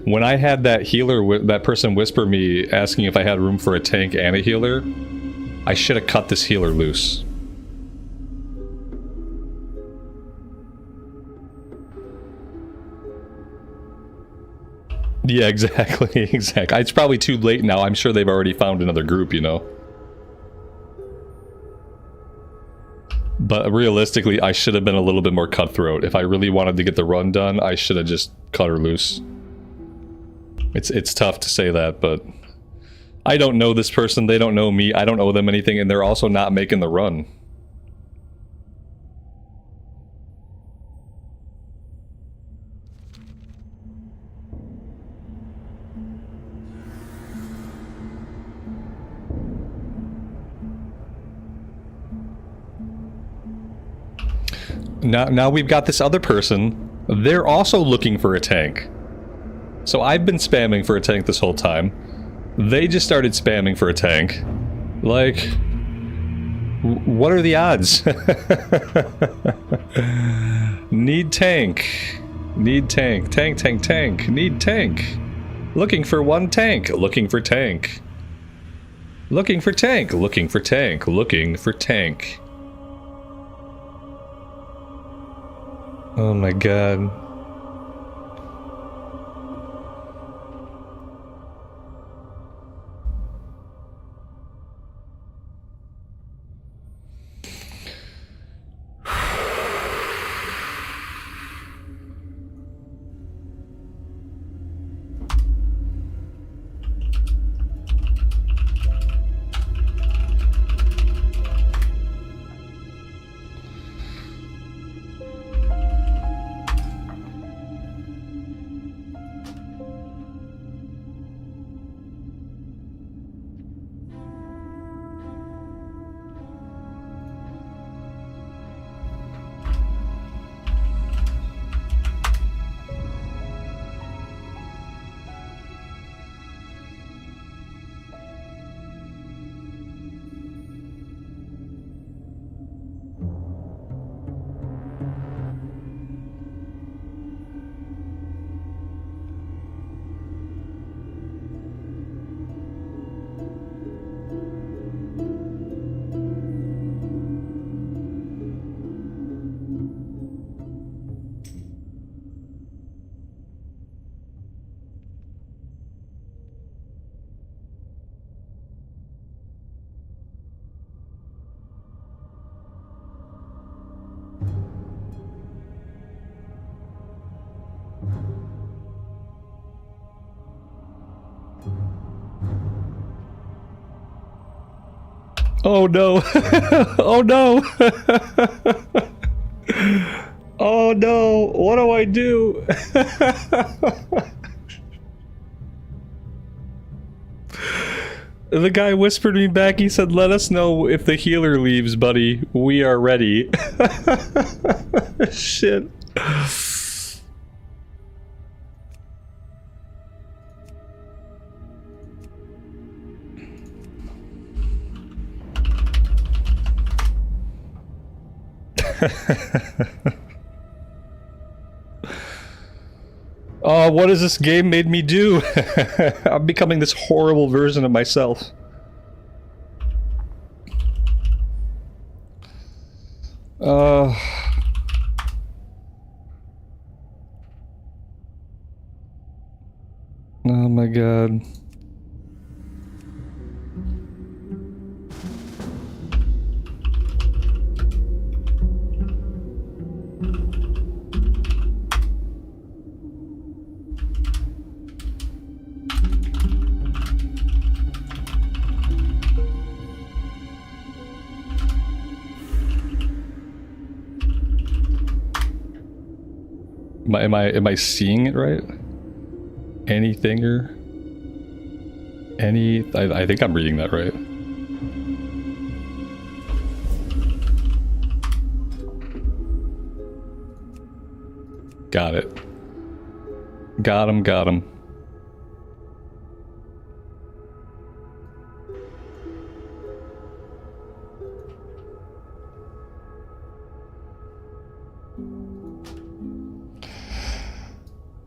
When I had that healer, that person whisper me asking if I had room for a tank and a healer, I should have cut this healer loose. Yeah, exactly, exactly. It's probably too late now. I'm sure they've already found another group, you know. But realistically, I should have been a little bit more cutthroat. If I really wanted to get the run done, I should have just cut her loose. It's tough to say that, but I don't know this person, they don't know me, I don't owe them anything, and they're also not making the run. Now we've got this other person. They're also looking for a tank. So I've been spamming for a tank this whole time. They just started spamming for a tank. Like, what are the odds? Need tank. Need tank. Tank, tank, tank. Need tank. Looking for one tank. Looking for tank. Looking for tank. Looking for tank. Looking for tank. Oh my god. Oh no. Oh no. Oh no. What do I do? The guy whispered me back, he said, "Let us know if the healer leaves, buddy. We are ready." Shit. Oh, what has this game made me do? I'm becoming this horrible version of myself. Oh my god. Am I seeing it right? Anything or any? I think I'm reading that right. Got it. Got him. Got him.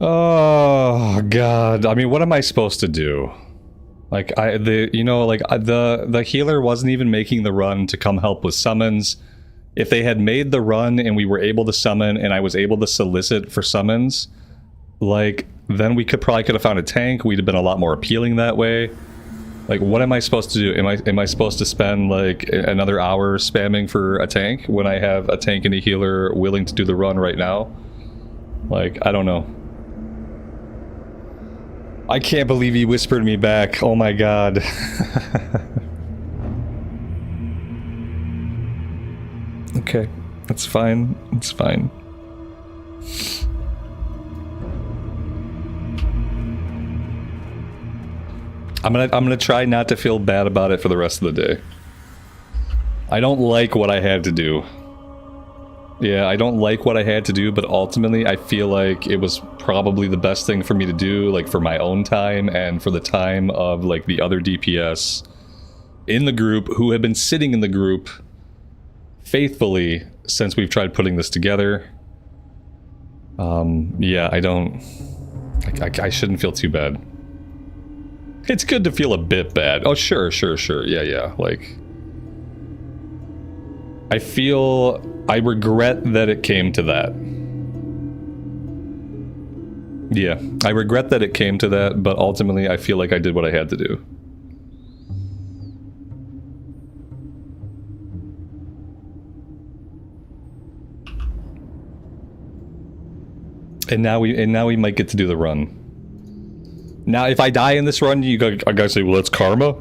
Oh god. I mean, what am I supposed to do? Like the healer wasn't even making the run to come help with summons. If they had made the run and we were able to summon and I was able to solicit for summons, like, then we could have found a tank. We'd have been a lot more appealing that way. Like, what am I supposed to do? Am I supposed to spend, like, another hour spamming for a tank when I have a tank and a healer willing to do the run right now? Like, I don't know. I can't believe he whispered me back. Oh my god. Okay, that's fine. It's fine. I'm gonna try not to feel bad about it for the rest of the day. I don't like what I had to do. Yeah, I don't like what I had to do, but ultimately I feel like it was probably the best thing for me to do, like for my own time and for the time of like the other DPS in the group who have been sitting in the group faithfully since we've tried putting this together. Yeah, I shouldn't feel too bad. It's good to feel a bit bad. Oh, sure. Yeah. Like, I regret that it came to that. Yeah, I regret that it came to that, but ultimately I feel like I did what I had to do. And now we might get to do the run. Now, if I die in this run, I gotta say, well, that's karma.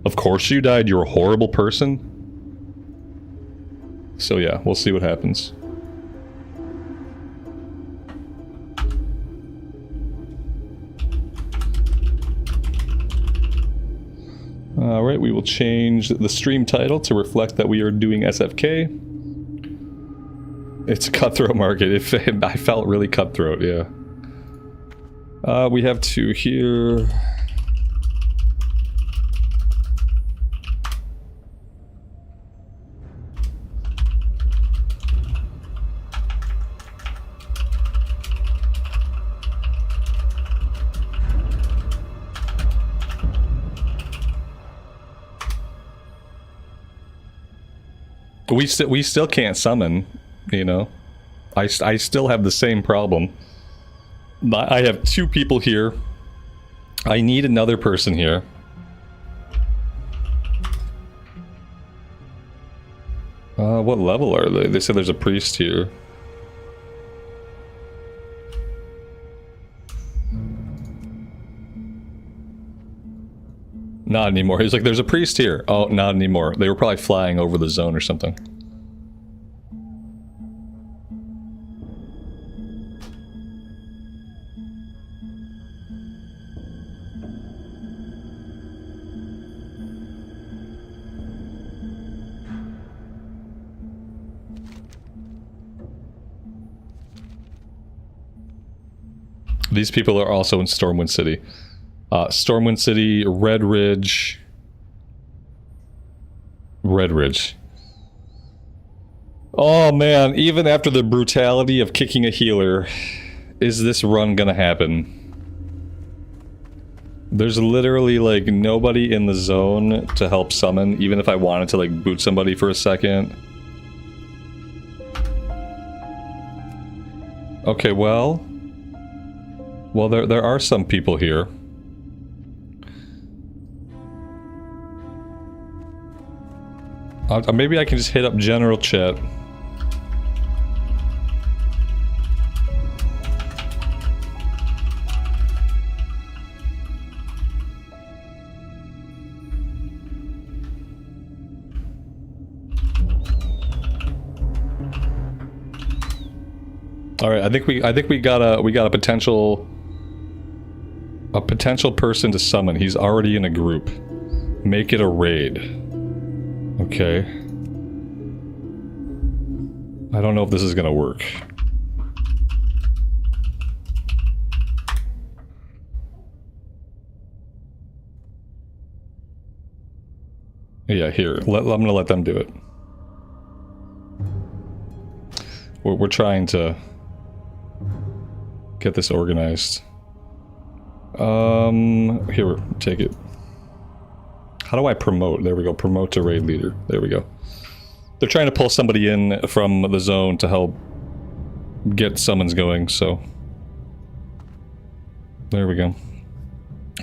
Of course you died. You're a horrible person. So yeah, we'll see what happens. Alright, we will change the stream title to reflect that we are doing SFK. It's a cutthroat market. I felt really cutthroat, yeah. We have 2 here. We still can't summon, you know. I still have the same problem. I have 2 people here. I need another person here. What level are they? They said there's a priest here. Not anymore. He's like, there's a priest here. Oh, not anymore. They were probably flying over the zone or something. These people are also in Stormwind City. Stormwind City, Red Ridge. Oh man, even after the brutality of kicking a healer, is this run gonna happen? There's literally like nobody in the zone to help summon, even if I wanted to like boot somebody for a second. Okay, well, there are some people here. Maybe I can just hit up general chat. All right, I think we got a potential person to summon. He's already in a group. Make it a raid. Okay. I don't know if this is gonna work. Yeah, here. I'm gonna let them do it. We're trying to get this organized. Here, take it. How do I promote? There we go. Promote to raid leader. There we go. They're trying to pull somebody in from the zone to help get summons going, so. There we go.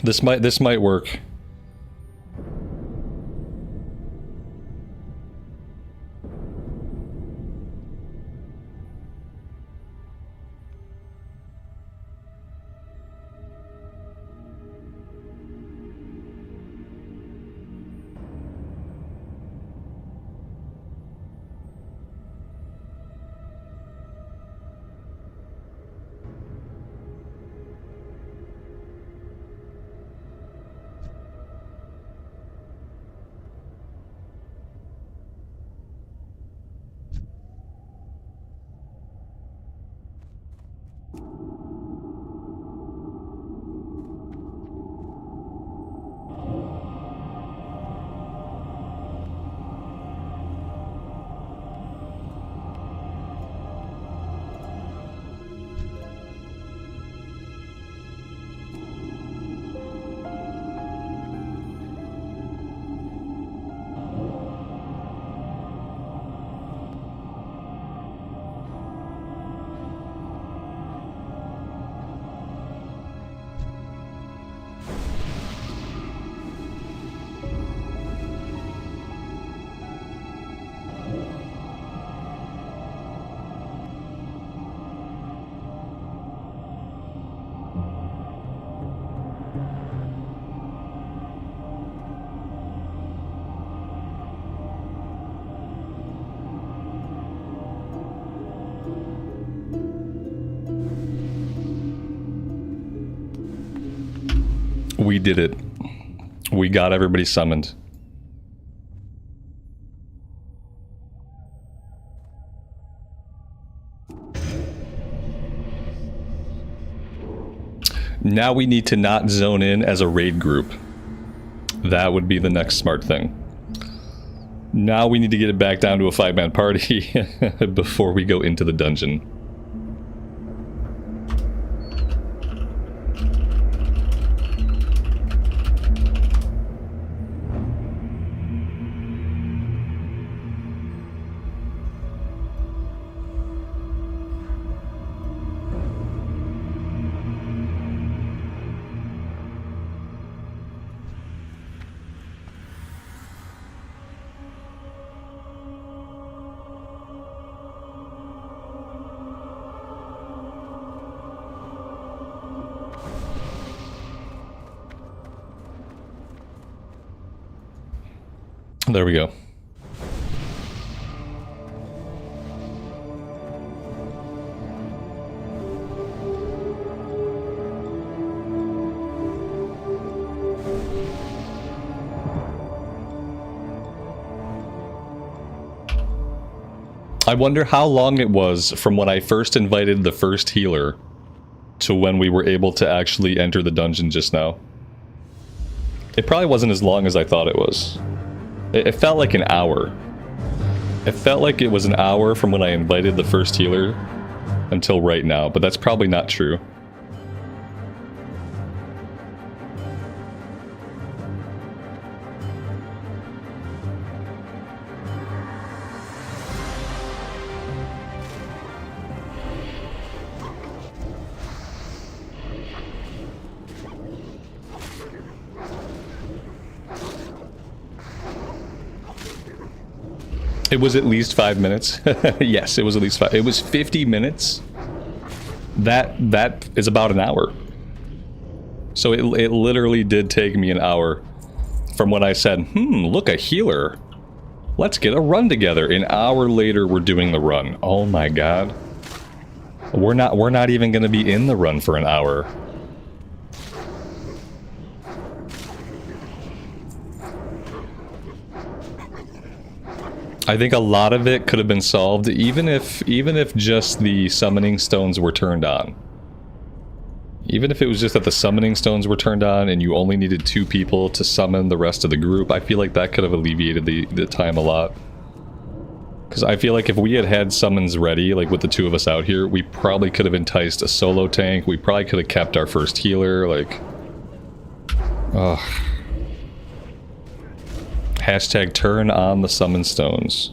This might work. We did it. We got everybody summoned. Now we need to not zone in as a raid group. That would be the next smart thing. Now we need to get it back down to a 5-man party before we go into the dungeon. There we go. I wonder how long it was from when I first invited the first healer to when we were able to actually enter the dungeon just now. It probably wasn't as long as I thought it was. It felt like an hour. It felt like it was an hour from when I invited the first healer until right now, but that's probably not true. It was at least 5 minutes. Yes, it was at least 5. It was 50 minutes. That is about an hour. So it literally did take me an hour from when I said, look, a healer. Let's get a run together. An hour later, we're doing the run. Oh my god. We're not even going to be in the run for an hour. I think a lot of it could have been solved even if just the summoning stones were turned on. Even if it was just that the summoning stones were turned on and you only needed 2 people to summon the rest of the group, I feel like that could have alleviated the time a lot. Because I feel like if we had had summons ready, like with the 2 of us out here, we probably could have enticed a solo tank, we probably could have kept our first healer, like... Ugh. Hashtag turn on the summon stones.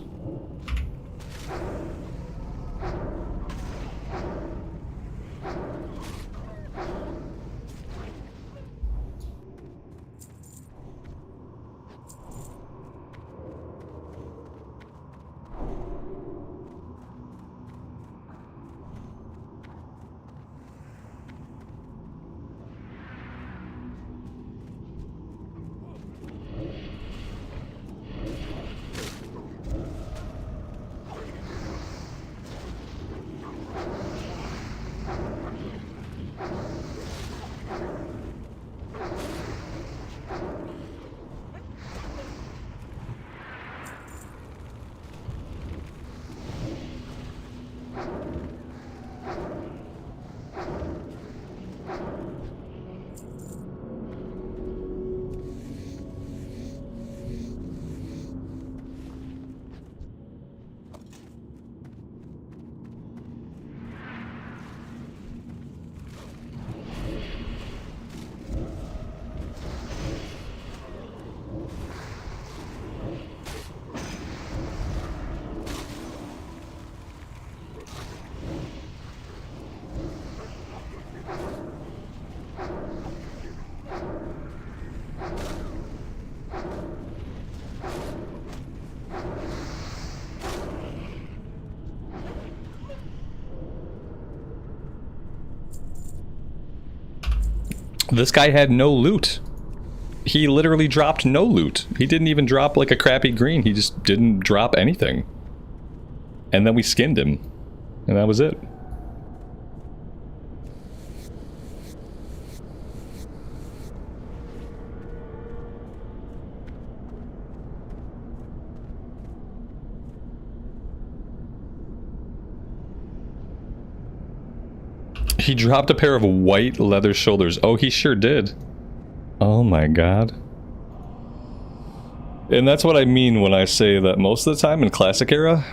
This guy had no loot. He literally dropped no loot. He didn't even drop like a crappy green. He just didn't drop anything. And then we skinned him. And that was it. He dropped a pair of white leather shoulders. Oh, he sure did. Oh my god. And that's what I mean when I say that most of the time in Classic Era,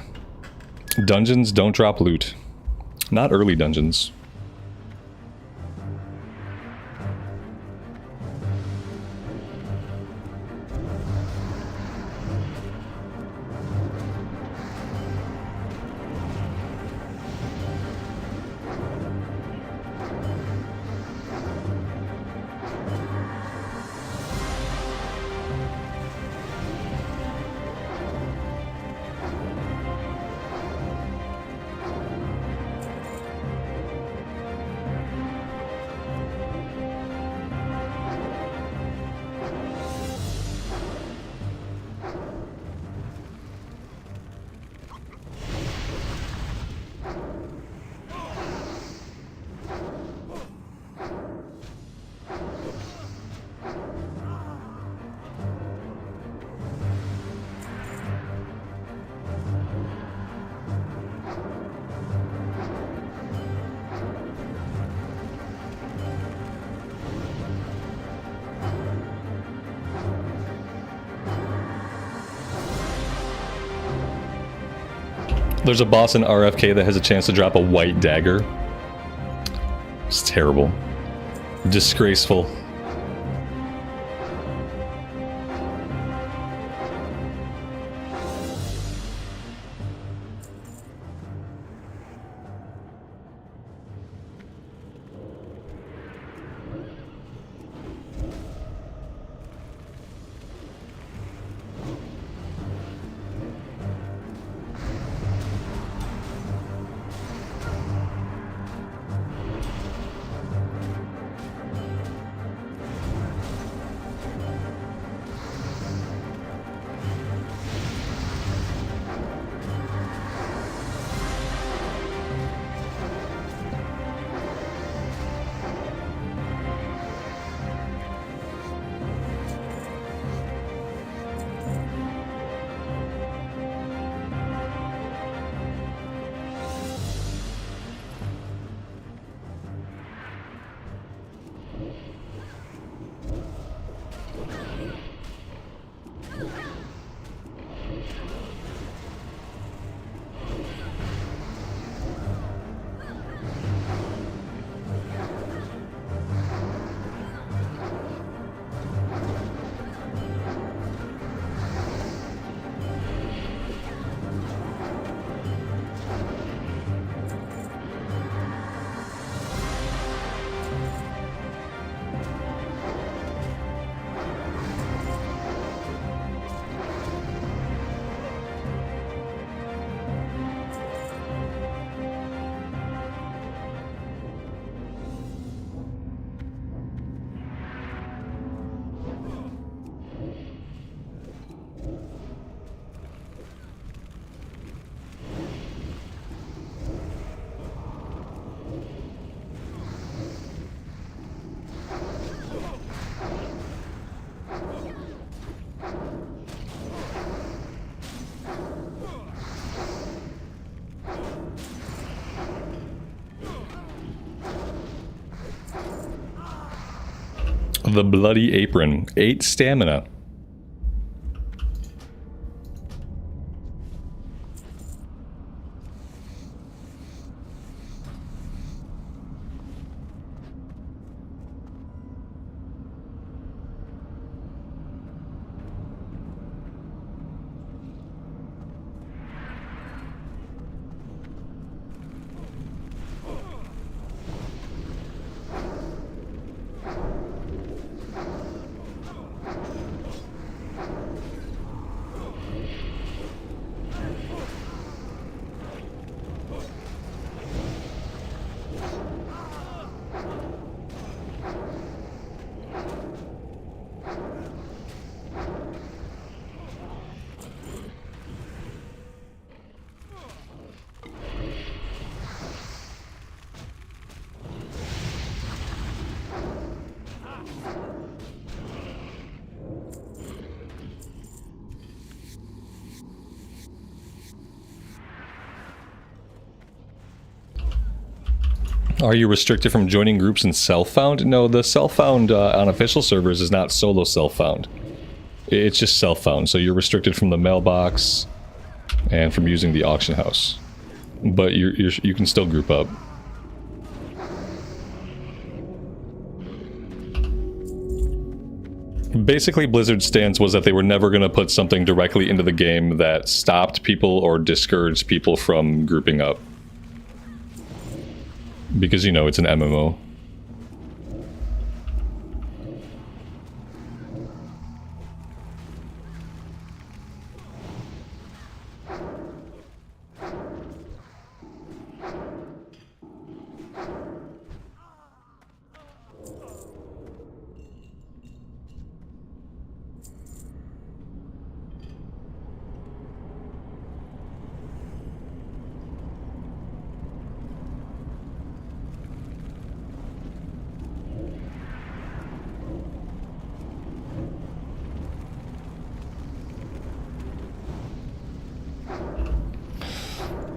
dungeons don't drop loot. Not early dungeons. There's a boss in RFK that has a chance to drop a white dagger. It's terrible. Disgraceful. The Bloody Apron. 8 stamina. Are you restricted from joining groups in self-found? No, the self-found on official servers is not solo self-found. It's just self-found, so you're restricted from the mailbox and from using the auction house. But you can still group up. Basically, Blizzard's stance was that they were never going to put something directly into the game that stopped people or discouraged people from grouping up. Because, you know, it's an MMO.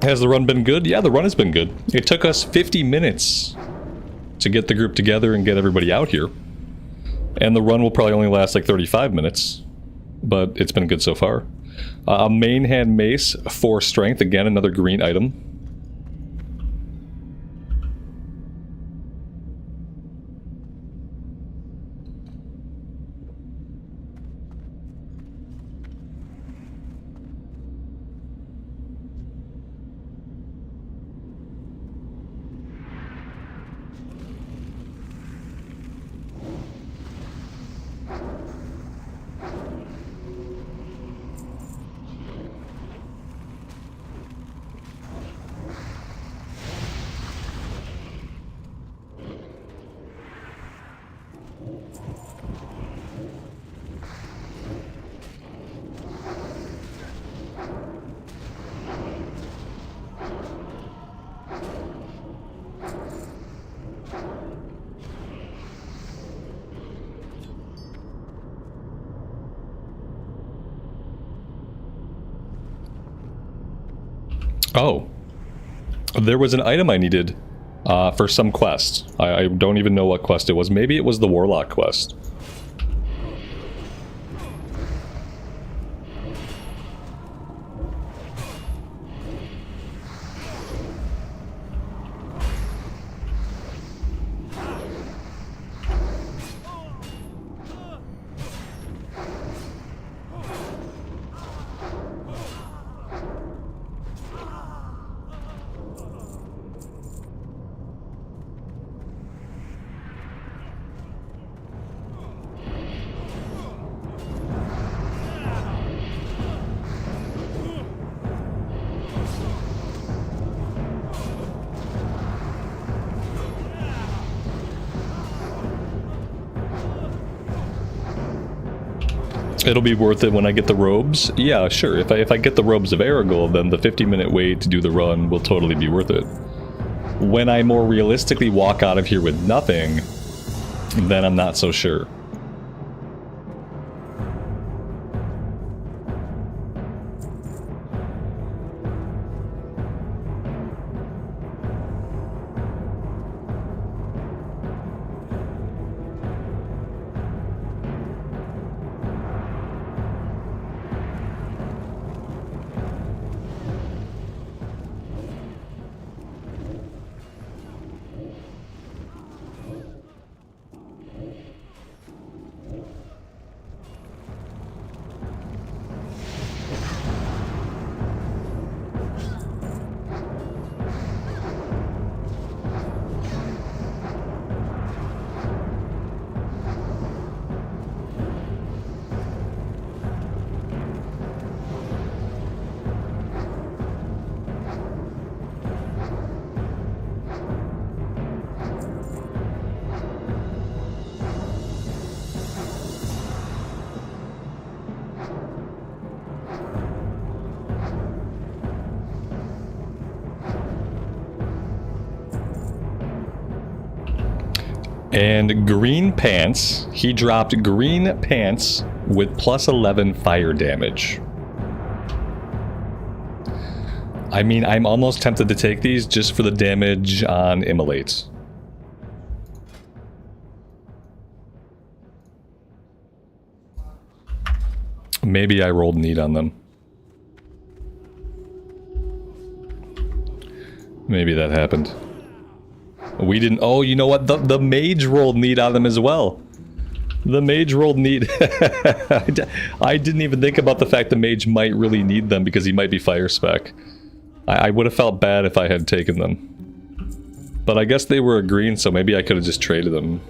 Has the run been good? Yeah, the run has been good. It took us 50 minutes to get the group together and get everybody out here. And the run will probably only last like 35 minutes. But it's been good so far. A main hand mace for strength. Again, another green item. Oh, there was an item I needed for some quest. I don't even know what quest it was. Maybe it was the Warlock quest. It'll be worth it when I get the robes? Yeah, sure. If I get the robes of Aragorn, then the 50-minute wait to do the run will totally be worth it. When I more realistically walk out of here with nothing, then I'm not so sure. And green pants. He dropped green pants with plus 11 fire damage. I mean, I'm almost tempted to take these just for the damage on Immolate. Maybe I rolled neat on them. Maybe that happened. We didn't... Oh, you know what? The mage rolled neat on them as well. The mage rolled neat. I didn't even think about the fact the mage might really need them because he might be fire spec. I would have felt bad if I had taken them. But I guess they were a green, so maybe I could have just traded them.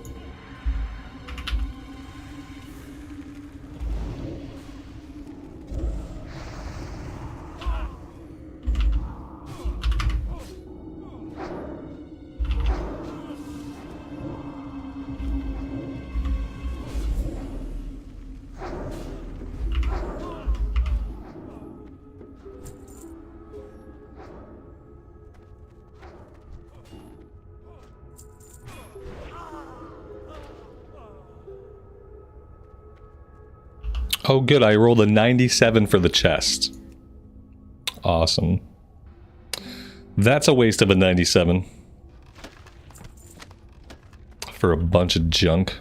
Oh good, I rolled a 97 for the chest. Awesome. That's a waste of a 97. For a bunch of junk.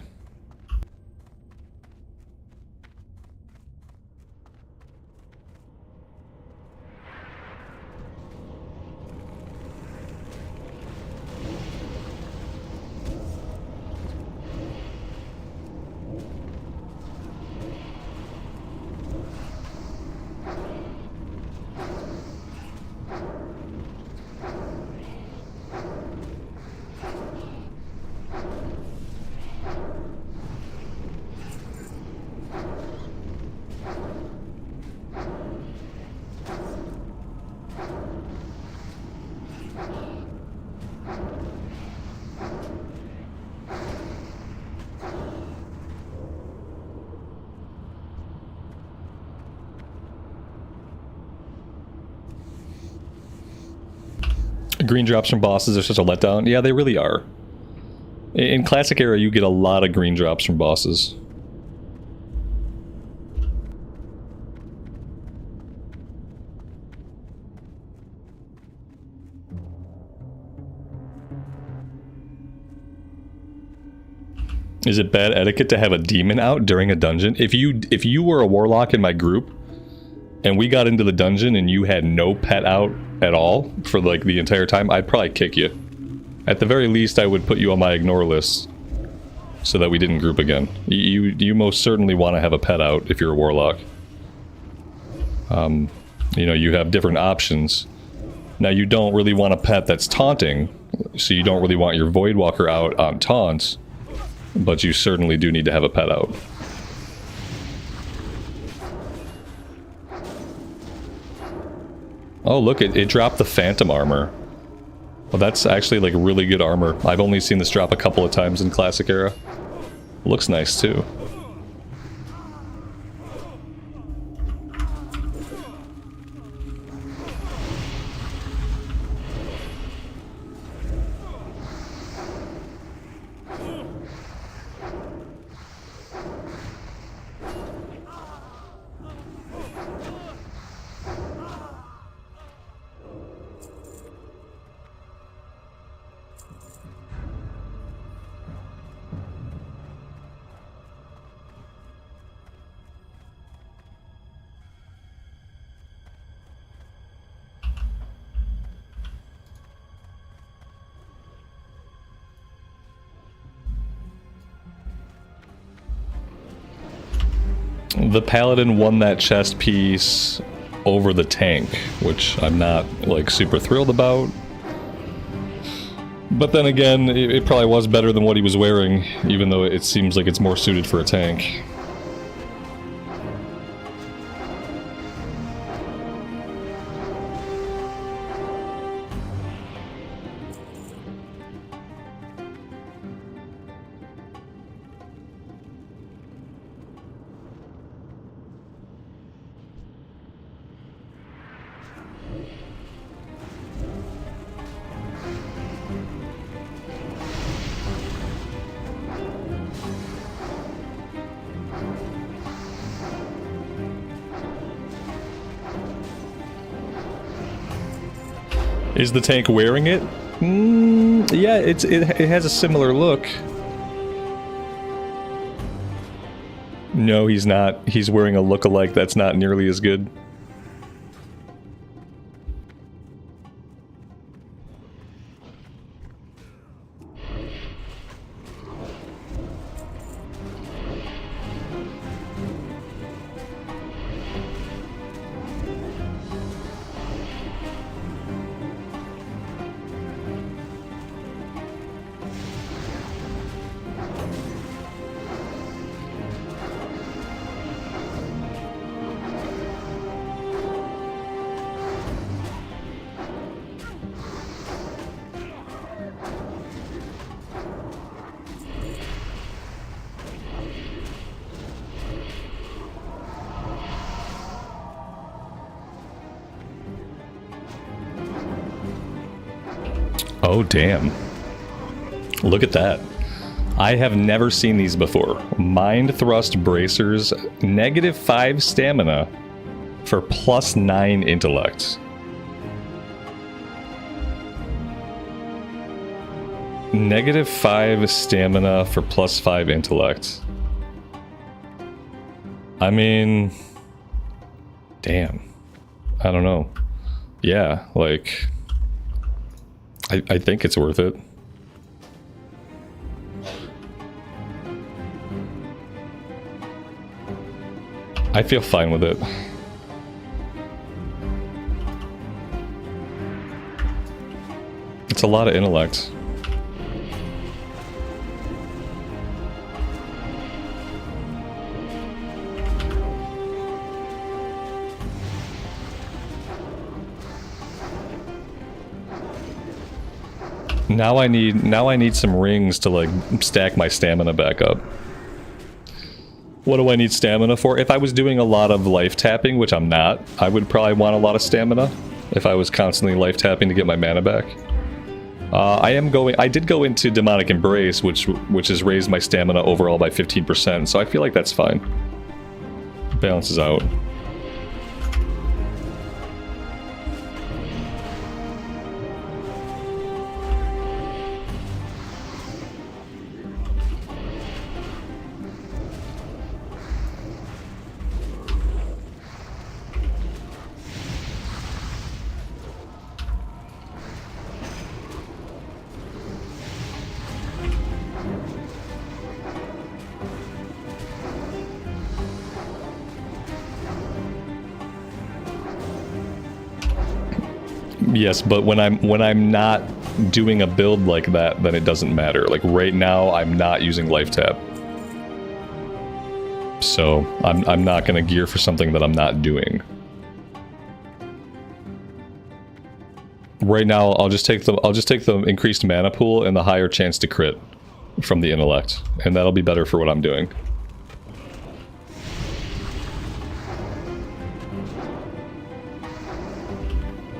Green drops from bosses are such a letdown. Yeah, they really are. In Classic Era, you get a lot of green drops from bosses. Is it bad etiquette to have a demon out during a dungeon? If you were a warlock in my group, and we got into the dungeon and you had no pet out at all for like the entire time, I'd probably kick you. At the very least, I would put you on my ignore list so that we didn't group again. You most certainly want to have a pet out if you're a warlock. You know, you have different options. Now, you don't really want a pet that's taunting, so you don't really want your Voidwalker out on taunts, but you certainly do need to have a pet out. Oh look, it dropped the Phantom armor. Well, that's actually like really good armor. I've only seen this drop a couple of times in Classic Era. Looks nice too. The Paladin won that chest piece over the tank, which I'm not, like, super thrilled about. But then again, it probably was better than what he was wearing, even though it seems like it's more suited for a tank. Is the tank wearing it? Yeah, it has a similar look. No, he's not. He's wearing a look-alike that's not nearly as good. Oh, damn. Look at that. I have never seen these before. Mind Thrust Bracers, -5 stamina for +9 intellect. -5 stamina for +5 intellect. I mean... Damn. I don't know. Yeah, like... I think it's worth it. I feel fine with it. It's a lot of intellect. Now I need some rings to like stack my stamina back up. What do I need stamina for? If I was doing a lot of life tapping, which I'm not, I would probably want a lot of stamina if I was constantly life tapping to get my mana back. I did go into Demonic Embrace, which has raised my stamina overall by 15%, so I feel like that's fine. Balances out. Yes, but when I'm not doing a build like that, then it doesn't matter. Like right now, I'm not using life tap, so I'm not gonna gear for something that I'm not doing. Right now, I'll just take the increased mana pool and the higher chance to crit from the intellect, and that'll be better for what I'm doing.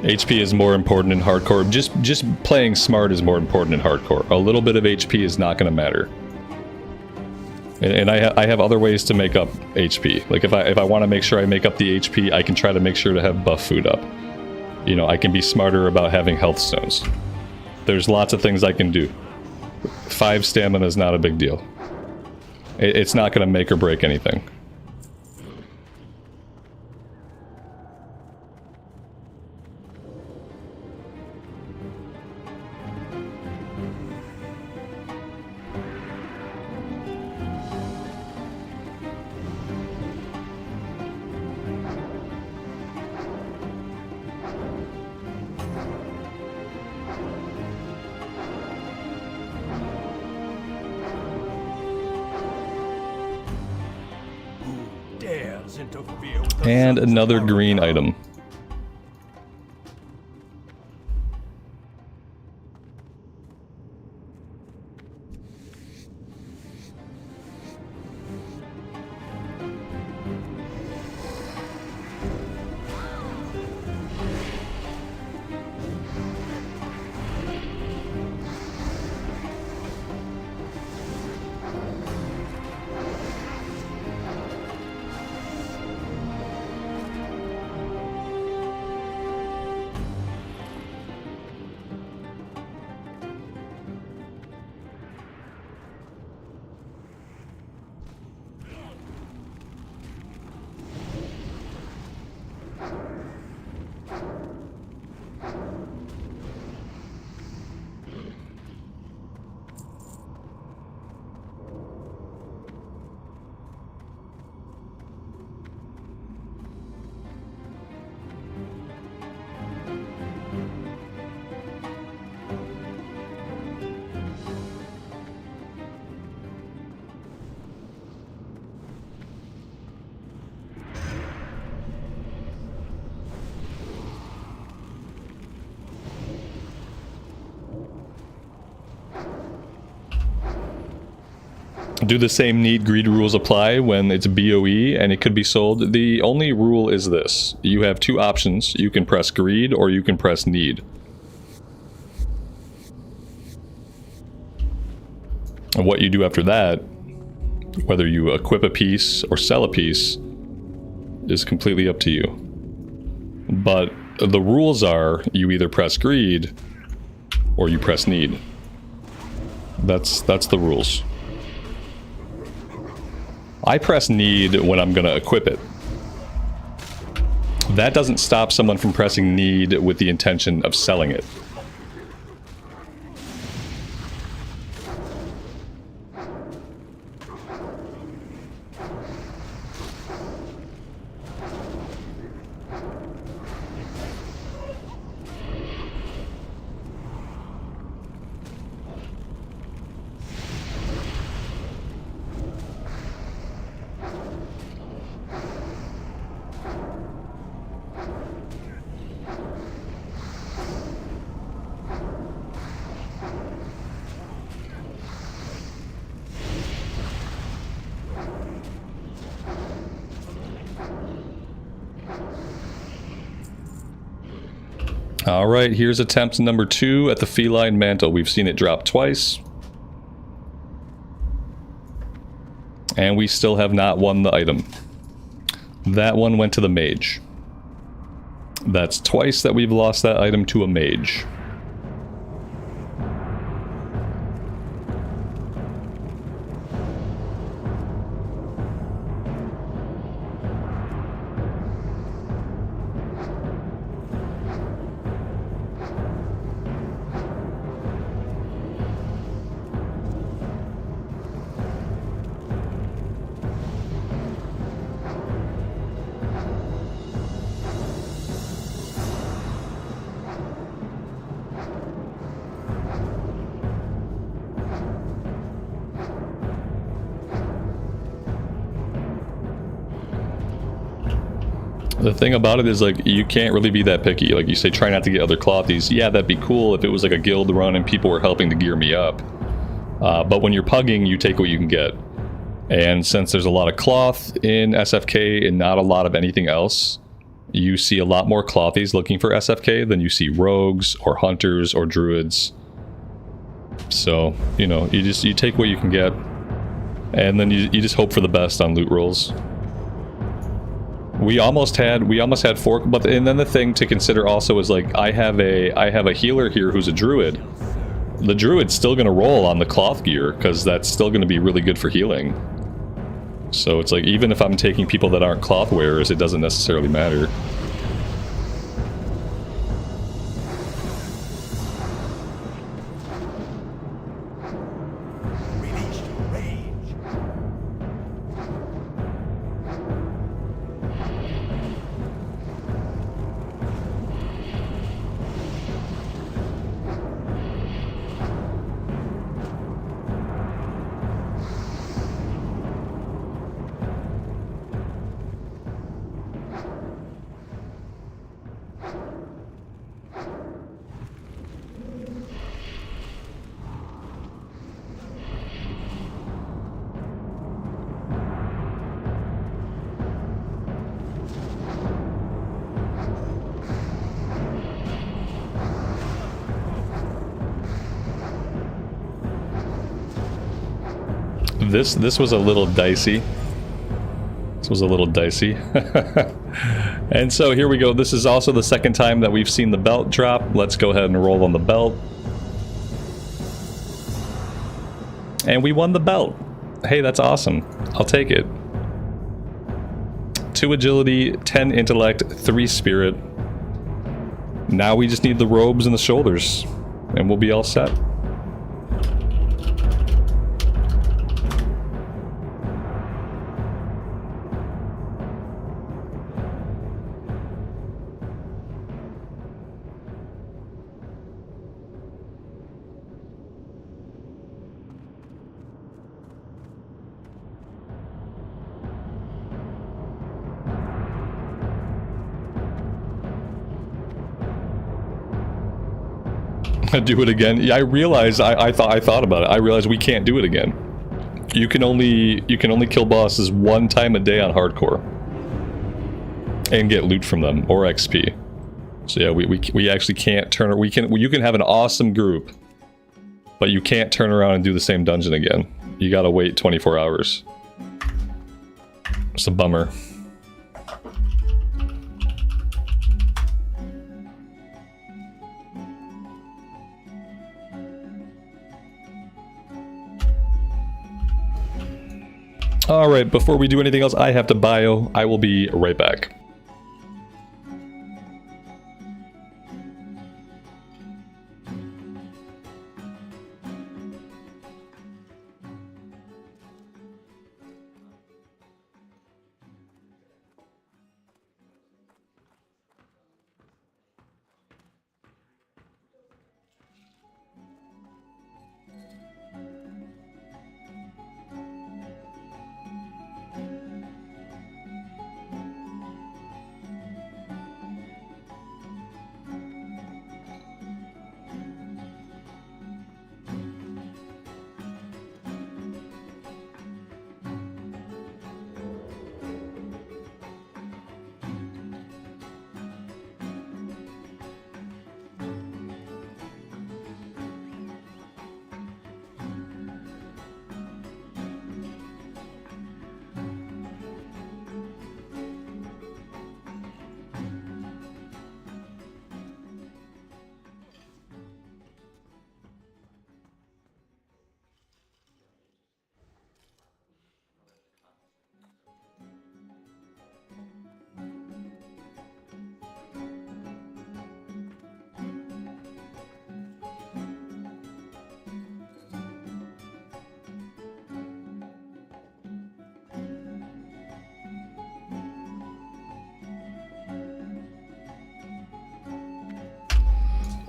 HP is more important in hardcore. Just playing smart is more important in hardcore. A little bit of HP is not going to matter. And I have other ways to make up HP. Like if I want to make sure I make up the HP, I can try to make sure to have buff food up. You know, I can be smarter about having health stones. There's lots of things I can do. 5 stamina is not a big deal. It's not going to make or break anything. And another green item. Do the same need greed rules apply when it's BOE and it could be sold? The only rule is this. You have two options. You can press greed or you can press need. And what you do after that, whether you equip a piece or sell a piece, is completely up to you. But the rules are you either press greed or you press need. That's the rules. I press need when I'm gonna equip it. That doesn't stop someone from pressing need with the intention of selling it. Alright, here's attempt number 2 at the feline mantle. We've seen it drop twice. And we still have not won the item. That one went to the mage. That's twice that we've lost that item to a mage. The thing about it is, like, you can't really be that picky. Like, you say try not to get other clothies. Yeah, that'd be cool if it was like a guild run and people were helping to gear me up. But when you're pugging, you take what you can get. And since there's a lot of cloth in SFK and not a lot of anything else, you see a lot more clothies looking for SFK than you see rogues or hunters or druids. So, you know, you take what you can get. And then you just hope for the best on loot rolls. We almost had 4, but and then the thing to consider also is, like, I have a healer here who's a druid. The druid's still gonna roll on the cloth gear because that's still gonna be really good for healing. So it's like, even if I'm taking people that aren't cloth wearers, it doesn't necessarily matter. This was a little dicey. This was a little dicey. And so here we go. This is also the second time that we've seen the belt drop. Let's go ahead and roll on the belt. And we won the belt. Hey, that's awesome. I'll take it. 2 agility, 10 intellect, 3 spirit. Now we just need the robes and the shoulders, and we'll be all set. Do it again. Yeah, I realized I thought about it. I realized we can't do it again. You can only kill bosses 1 time a day on hardcore. And get loot from them, or XP. So yeah, we actually can't turn... You can have an awesome group, but you can't turn around and do the same dungeon again. You gotta wait 24 hours. It's a bummer. Alright, before we do anything else, I have to bio. I will be right back.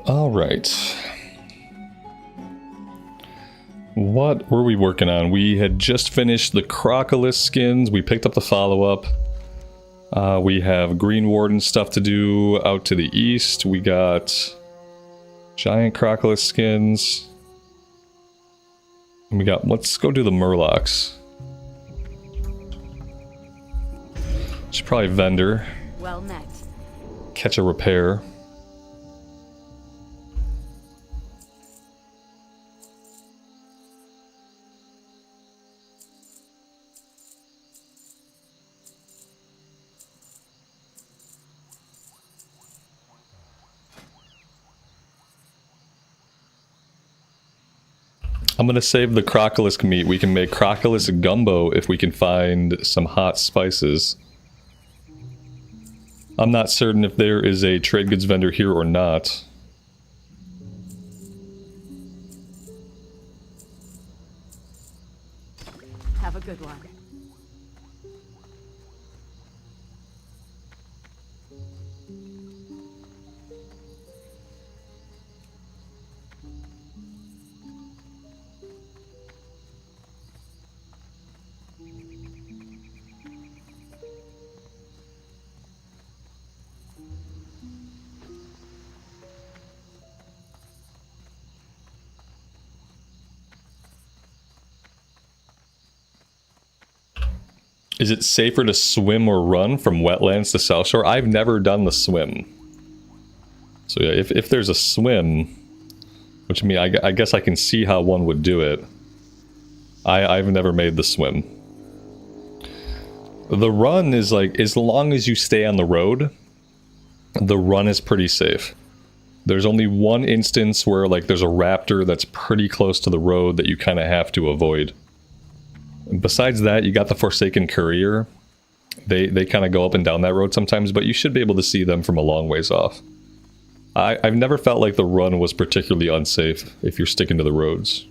Alright. What were we working on? We had just finished the Crocodile skins. We picked up the follow-up. We have Green Warden stuff to do out to the east. We got giant Crocodile skins. And we got... Let's go do the Murlocs. Should probably vendor. Well met. Catch a repair. I'm gonna save the crocolisk meat. We can make crocolisk gumbo if we can find some hot spices. I'm not certain if there is a trade goods vendor here or not. Have a good one. Is it safer to swim or run from wetlands to South Shore? I've never done the swim. So yeah, if there's a swim, which I mean, I guess I can see how one would do it. I've never made the swim. The run is like, as long as you stay on the road, the run is pretty safe. There's only one instance where like there's a raptor that's pretty close to the road that you kind of have to avoid. Besides that, you got the Forsaken Courier. They kind of go up and down that road sometimes, but you should be able to see them from a long ways off. I've never felt like the run was particularly unsafe if you're sticking to the roads.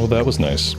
Well, that was nice.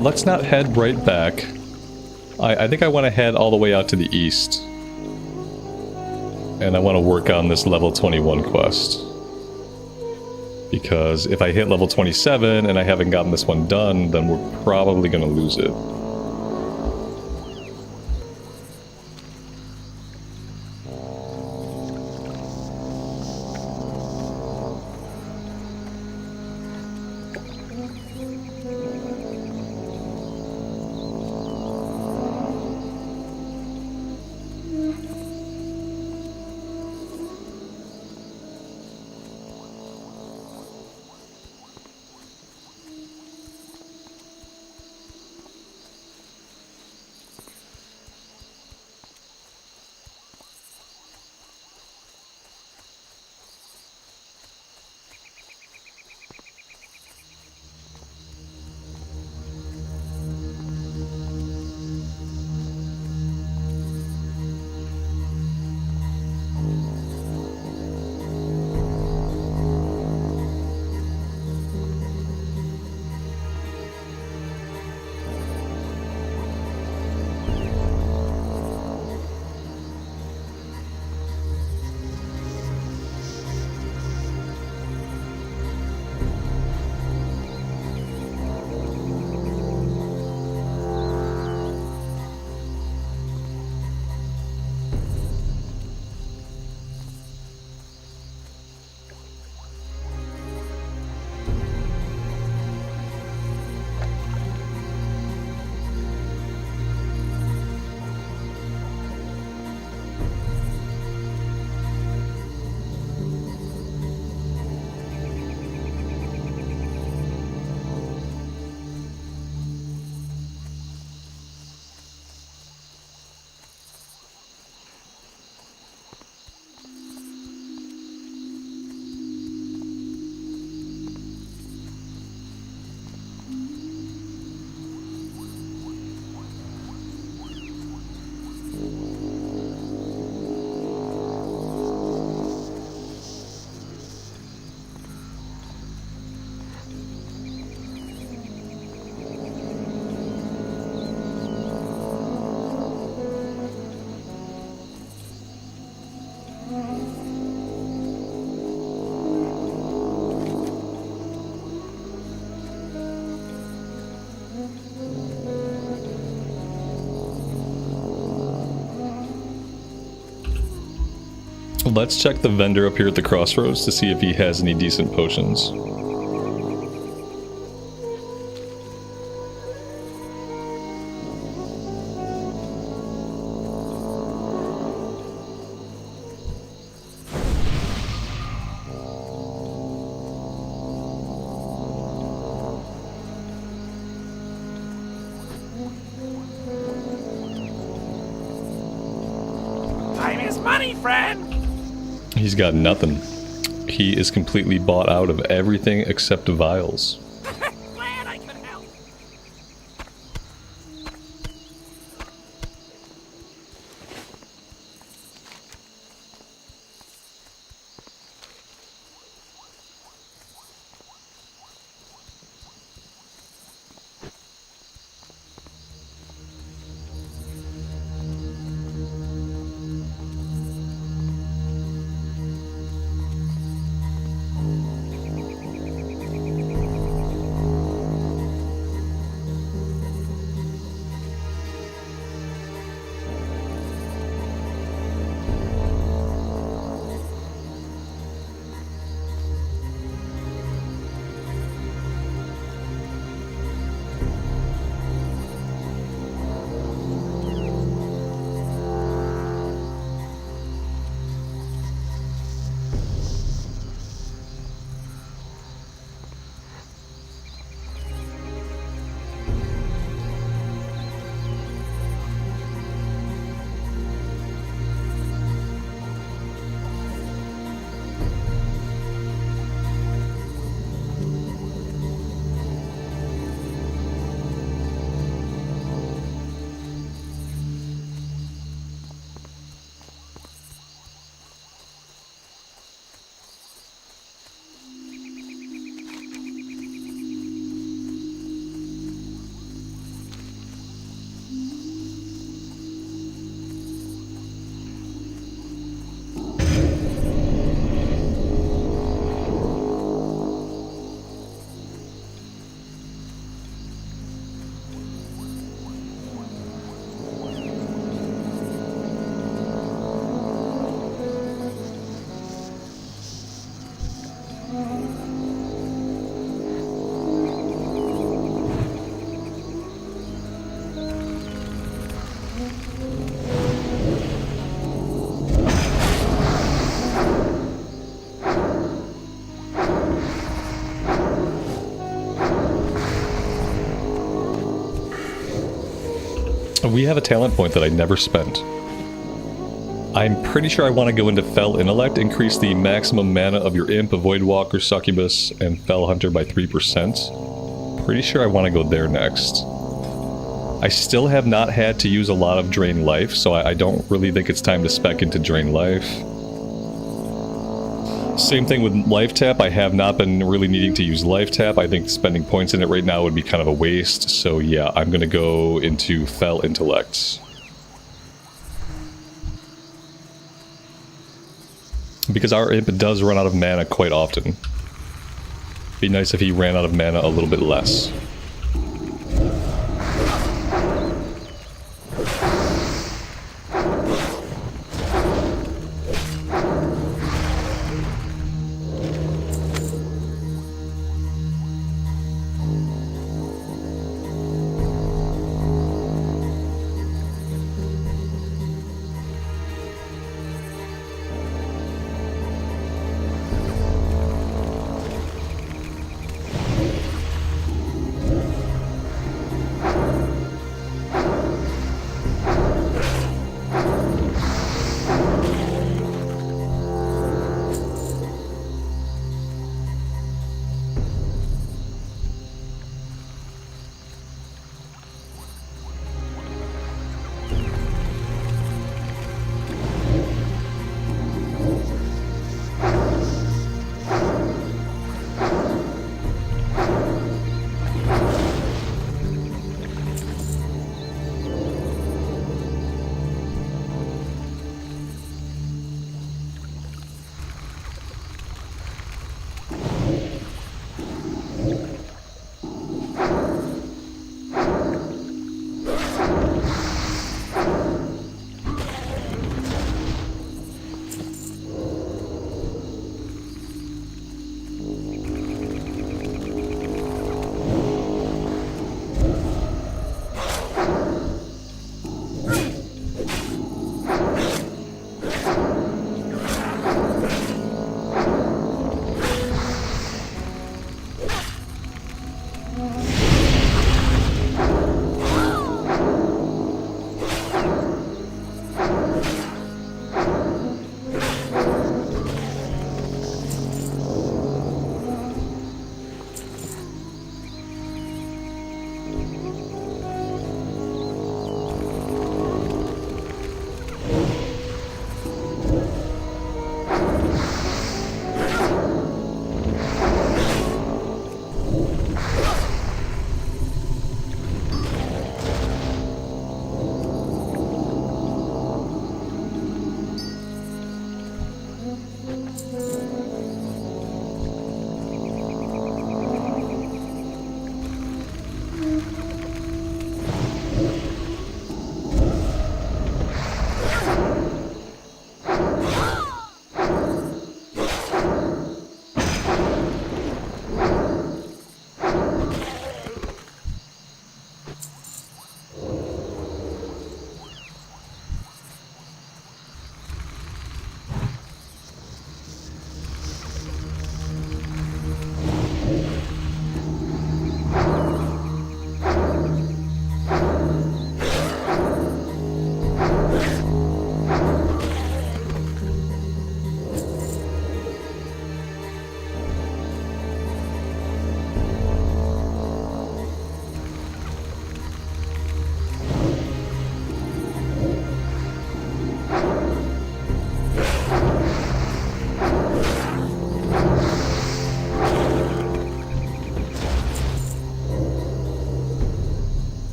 Let's not head right back. I think I want to head all the way out to the east. And I want to work on this level 21 quest. Because if I hit level 27 and I haven't gotten this one done, then we're probably going to lose it. Let's check the vendor up here at the crossroads to see if he has any decent potions. Time is money, friend! He's got nothing. He is completely bought out of everything except vials. Glad I could help. We have a talent point that I never spent. I'm pretty sure I want to go into Fell Intellect, increase the maximum mana of your Imp, Void Walker, Succubus, and Fell Hunter by 3%. Pretty sure I want to go there next. I still have not had to use a lot of Drain Life, so I don't really think it's time to spec into Drain Life. Same thing with Life Tap. I have not been really needing to use Life Tap. I think spending points in it right now would be kind of a waste. So yeah, I'm going to go into Fell Intellect. Because our Imp does run out of mana quite often. Be nice if he ran out of mana a little bit less.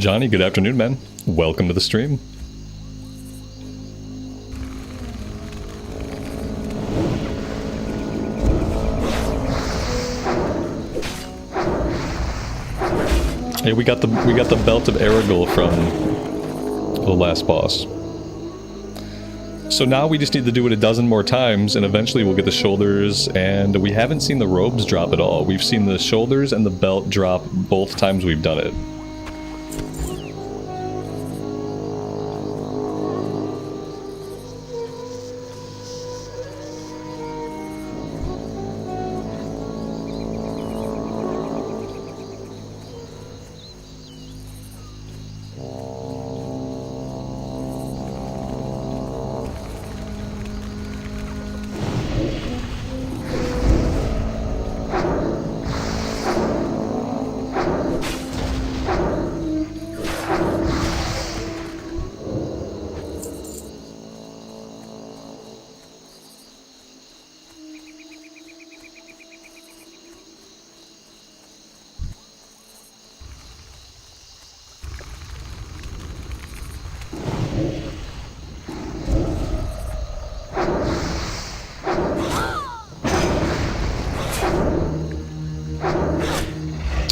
Johnny, good afternoon, man. Welcome to the stream. Hey, we got the belt of Aragorn from the last boss. So now we just need to do it a dozen more times, and eventually we'll get the shoulders, and we haven't seen the robes drop at all. We've seen the shoulders and the belt drop both times we've done it.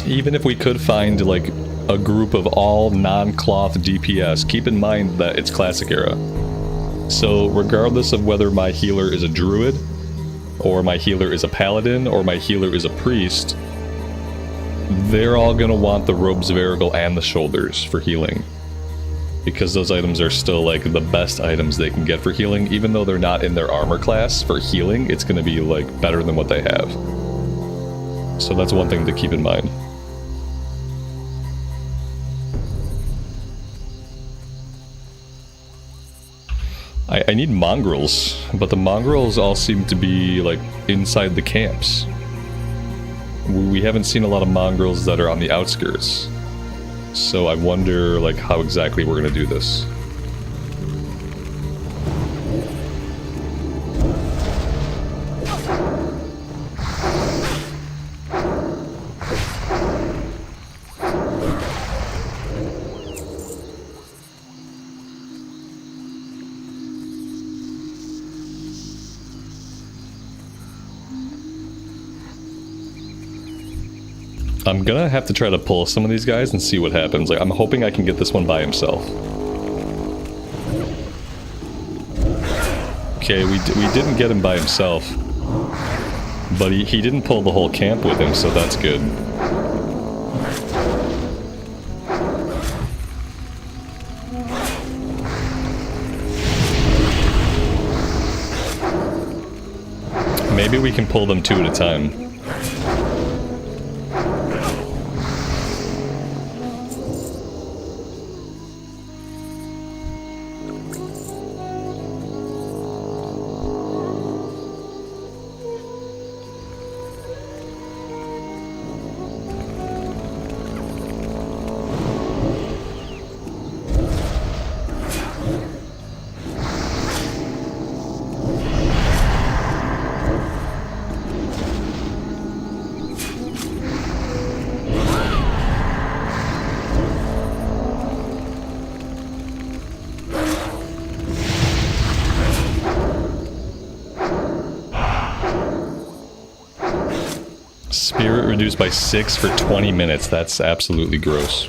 Even if we could find, like, a group of all non-cloth DPS, keep in mind that it's Classic Era. So, regardless of whether my healer is a druid, or my healer is a paladin, or my healer is a priest, they're all gonna want the robes of Aragorn and the shoulders for healing. Because those items are still, like, the best items they can get for healing. Even though they're not in their armor class, for healing, it's gonna be, like, better than what they have. So that's one thing to keep in mind. I need mongrels, but the mongrels all seem to be, like, inside the camps. We haven't seen a lot of mongrels that are on the outskirts. So I wonder, like, how exactly we're gonna do this. I'm gonna have to try to pull some of these guys and see what happens. Like, I'm hoping I can get this one by himself. Okay, we didn't get him by himself. But he didn't pull the whole camp with him, so that's good. Maybe we can pull them two at a time. Spirit reduced by 6 for 20 minutes. That's absolutely gross.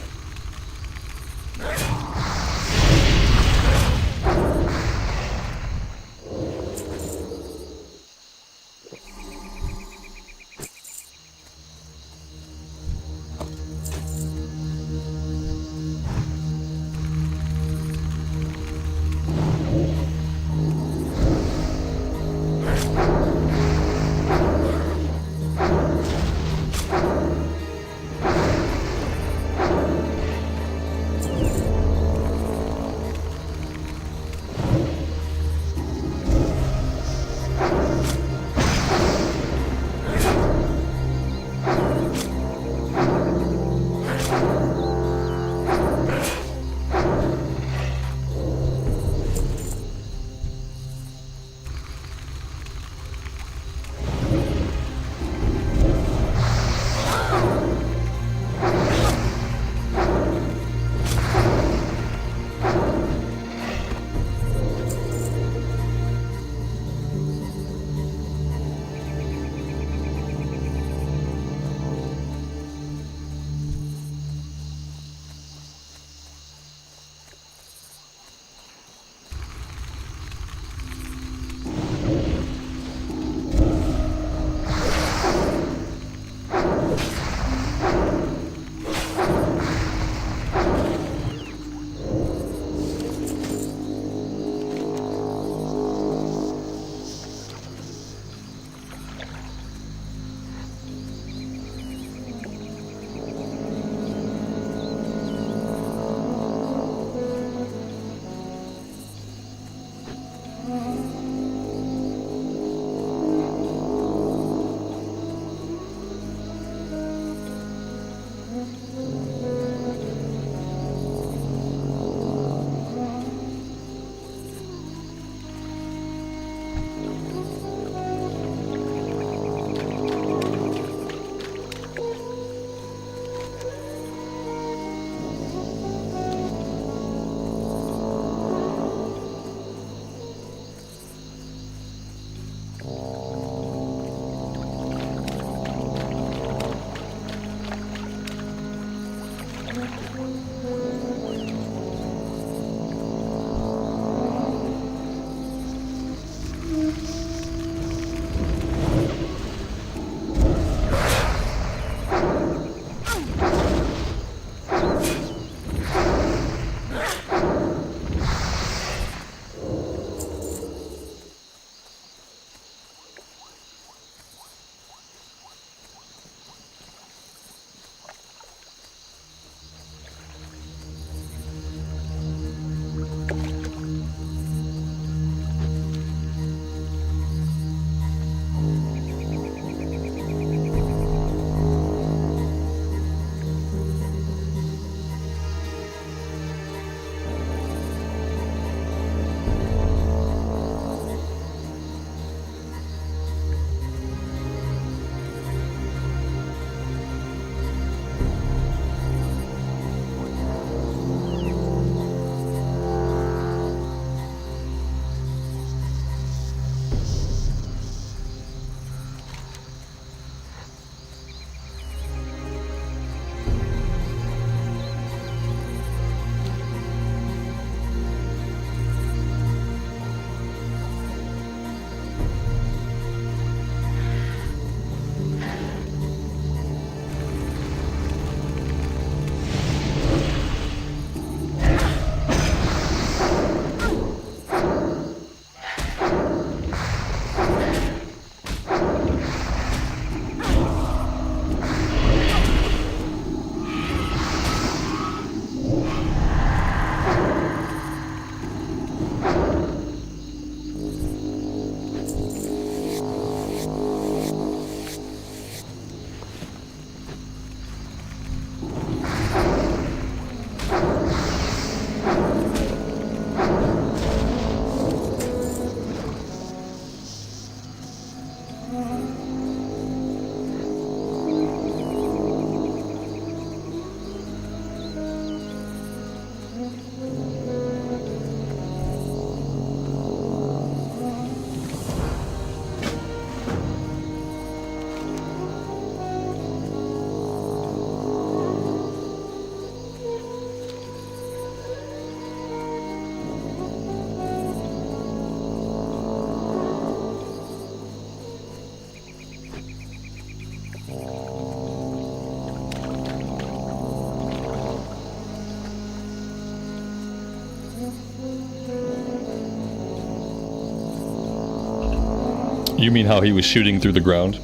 You mean how he was shooting through the ground?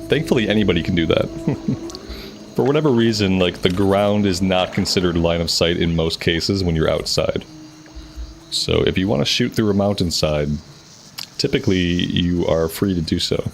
Thankfully anybody can do that. For whatever reason, like, the ground is not considered line of sight in most cases when you're outside. So if you want to shoot through a mountainside, typically you are free to do so.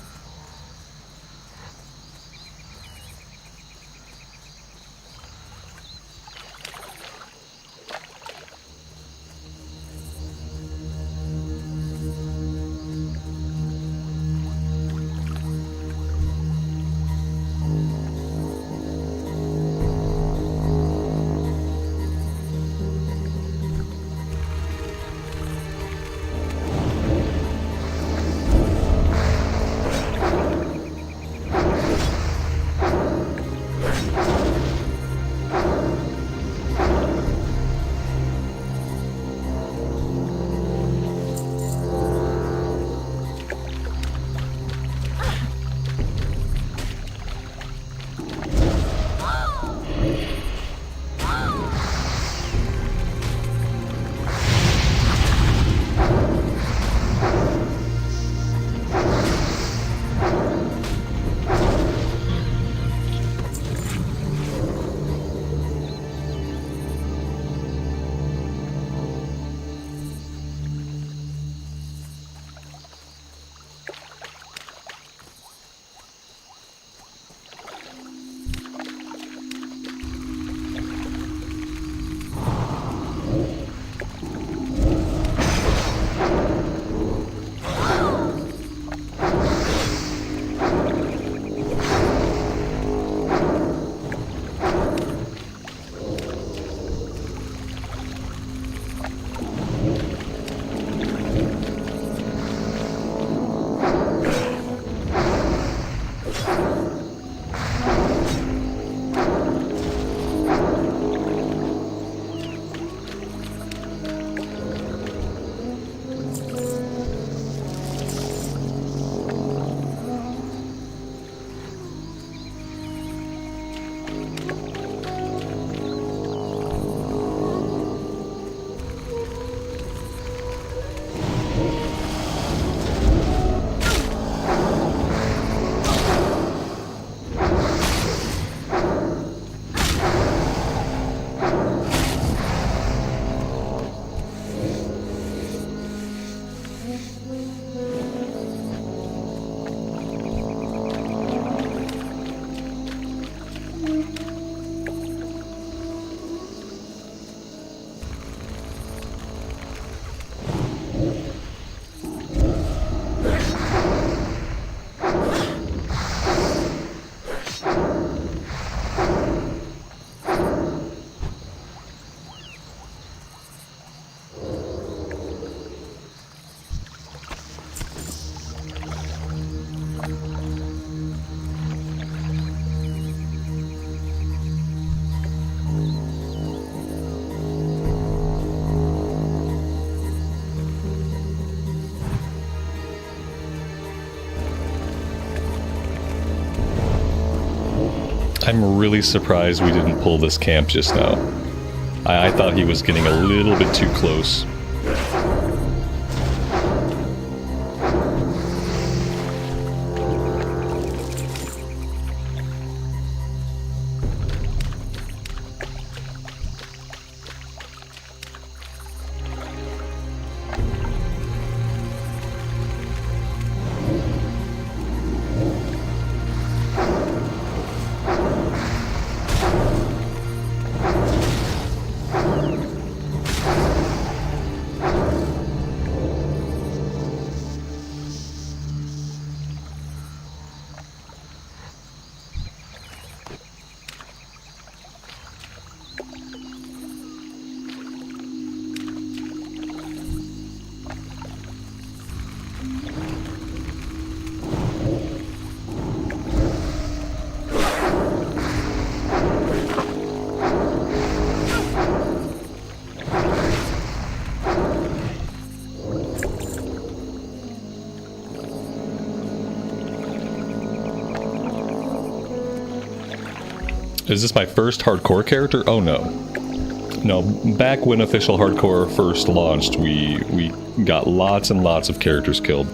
I'm really surprised we didn't pull this camp just now. I thought he was getting a little bit too close. Is this my first hardcore character? Oh no. No, back when official hardcore first launched, we got lots and lots of characters killed.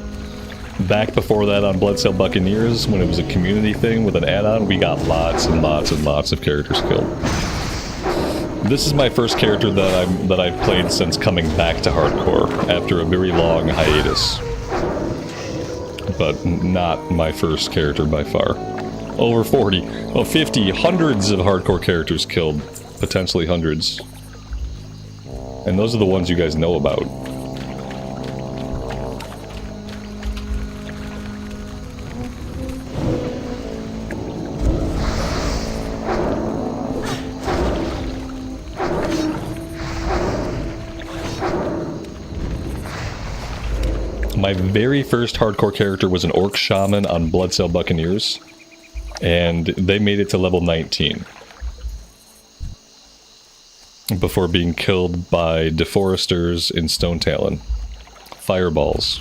Back before that on Bloodsail Buccaneers, when it was a community thing with an add-on, we got lots and lots and lots of characters killed. This is my first character that I've played since coming back to hardcore after a very long hiatus. But not my first character by far. Over 40, 50, hundreds of hardcore characters killed. Potentially hundreds. And those are the ones you guys know about. My very first hardcore character was an Orc Shaman on Bloodsail Buccaneers, and they made it to level 19. Before being killed by Deforesters in Stone Talon. Fireballs.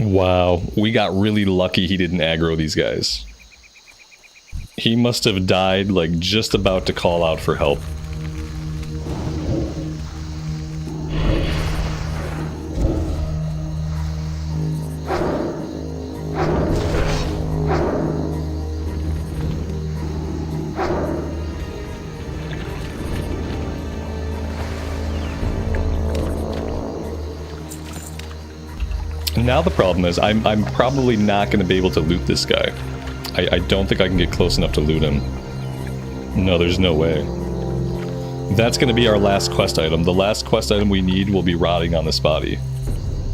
Wow, we got really lucky he didn't aggro these guys. He must have died, like, just about to call out for help. Now the problem is, I'm probably not going to be able to loot this guy. I don't think I can get close enough to loot him. No, there's no way. That's going to be our last quest item. The last quest item we need will be rotting on this body.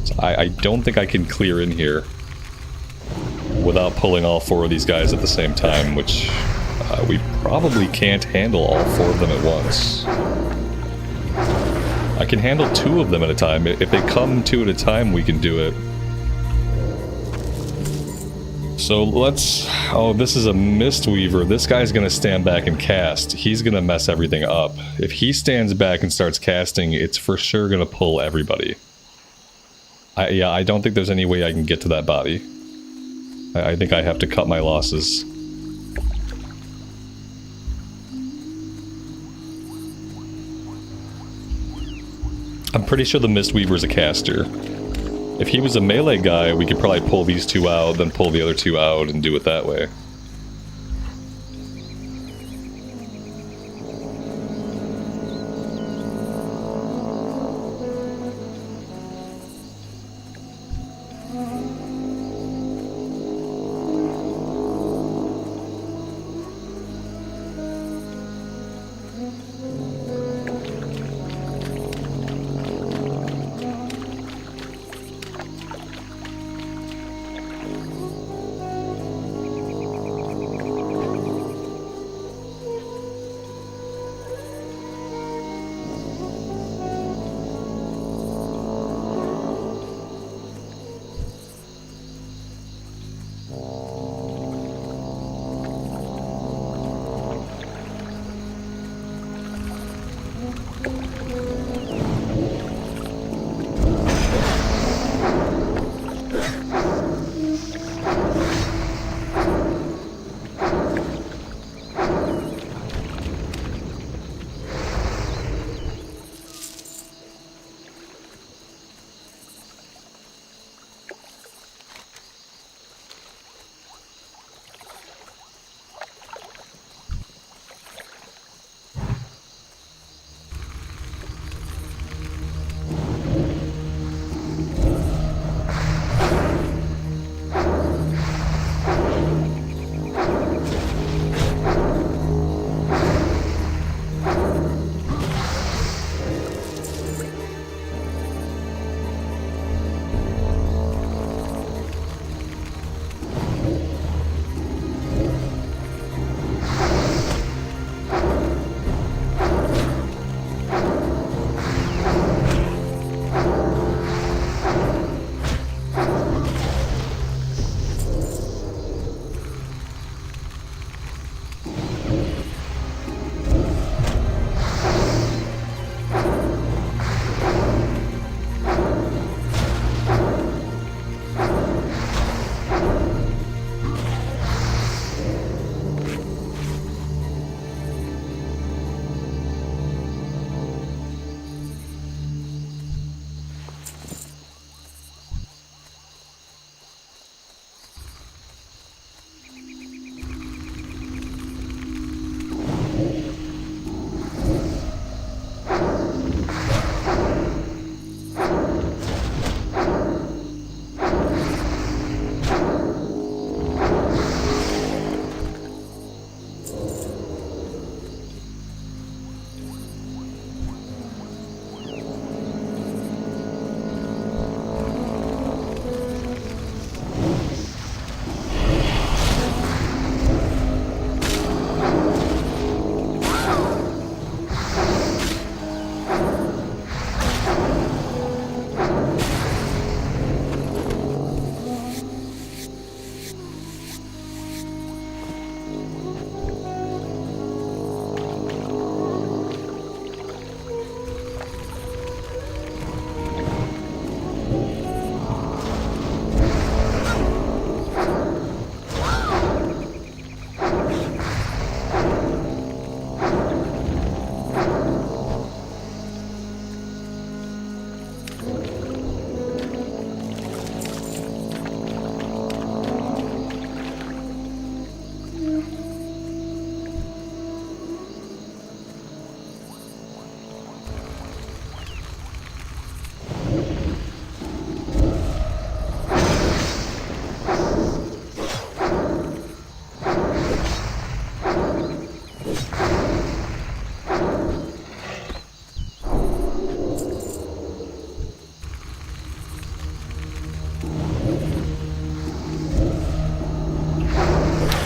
So I don't think I can clear in here without pulling all 4 of these guys at the same time, which we probably can't handle all 4 of them at once. I can handle 2 of them at a time. If they come 2 at a time, we can do it. So let's... Oh, this is a Mistweaver. This guy's gonna stand back and cast. He's gonna mess everything up. If he stands back and starts casting, it's for sure gonna pull everybody. Yeah, I don't think there's any way I can get to that body. I think I have to cut my losses. I'm pretty sure the Mistweaver's a caster. If he was a melee guy, we could probably pull these two out, then pull the other two out and do it that way.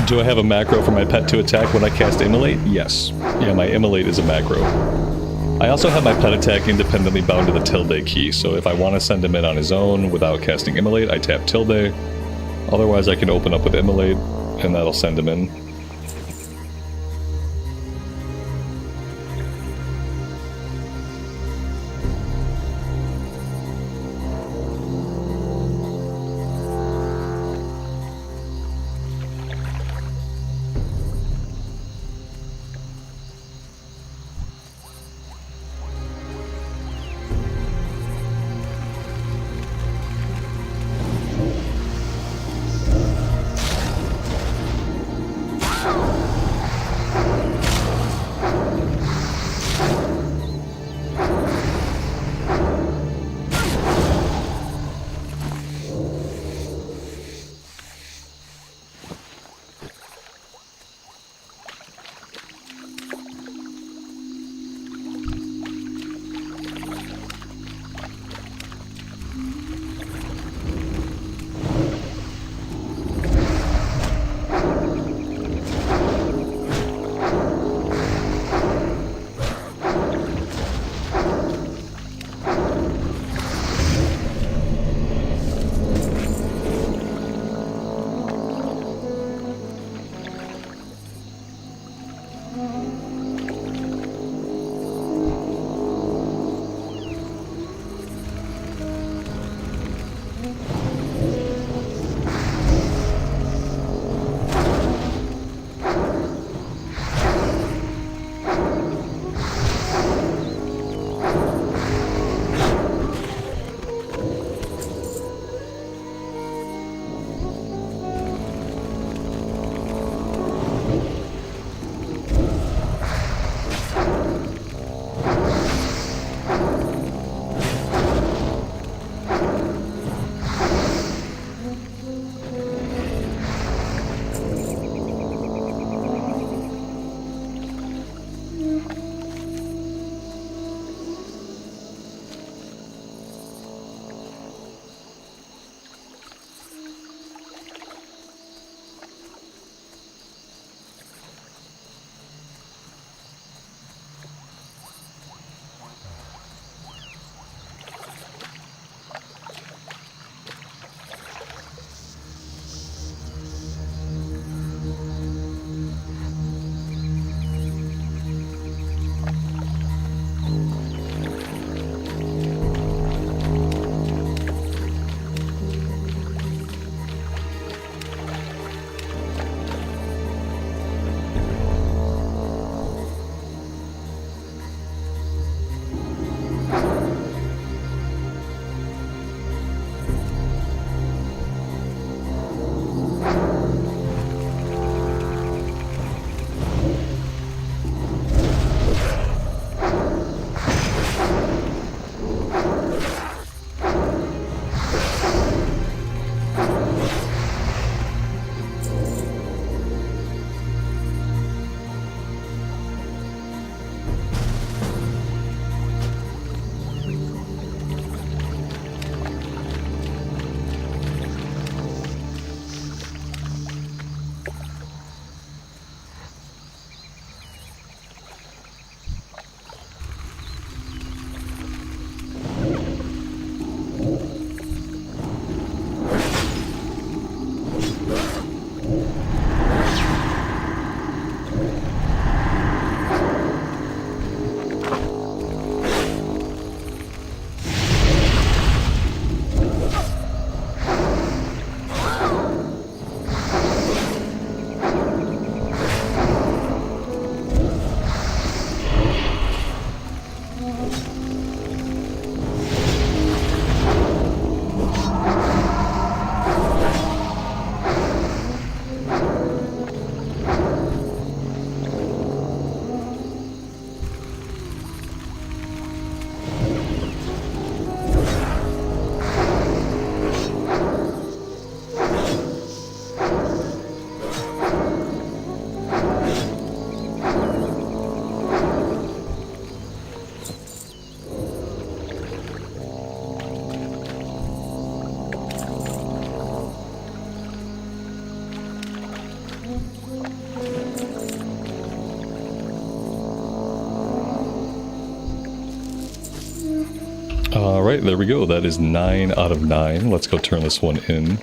Do I have a macro for my pet to attack when I cast Immolate? Yes. Yeah, my Immolate is a macro. I also have my pet attack independently bound to the tilde key, so if I want to send him in on his own without casting Immolate, I tap tilde. Otherwise I can open up with Immolate, and that'll send him in. Alright, there we go. That is 9 out of 9. Let's go turn this one in.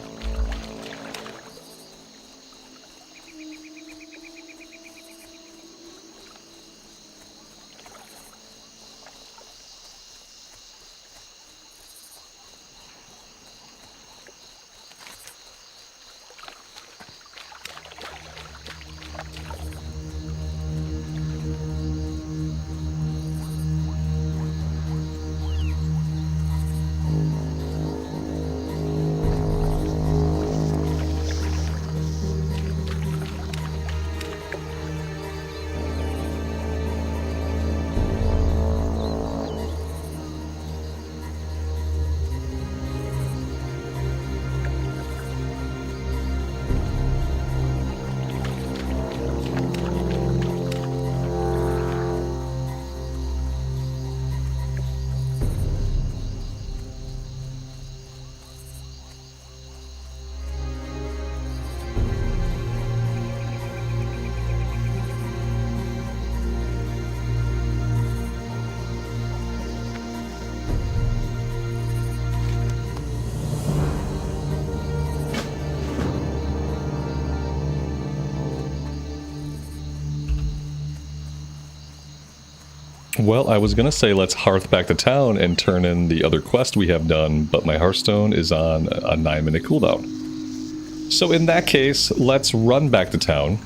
Well, I was gonna say let's hearth back to town and turn in the other quest we have done, but my Hearthstone is on a 9-minute cooldown. So in that case, let's run back to town.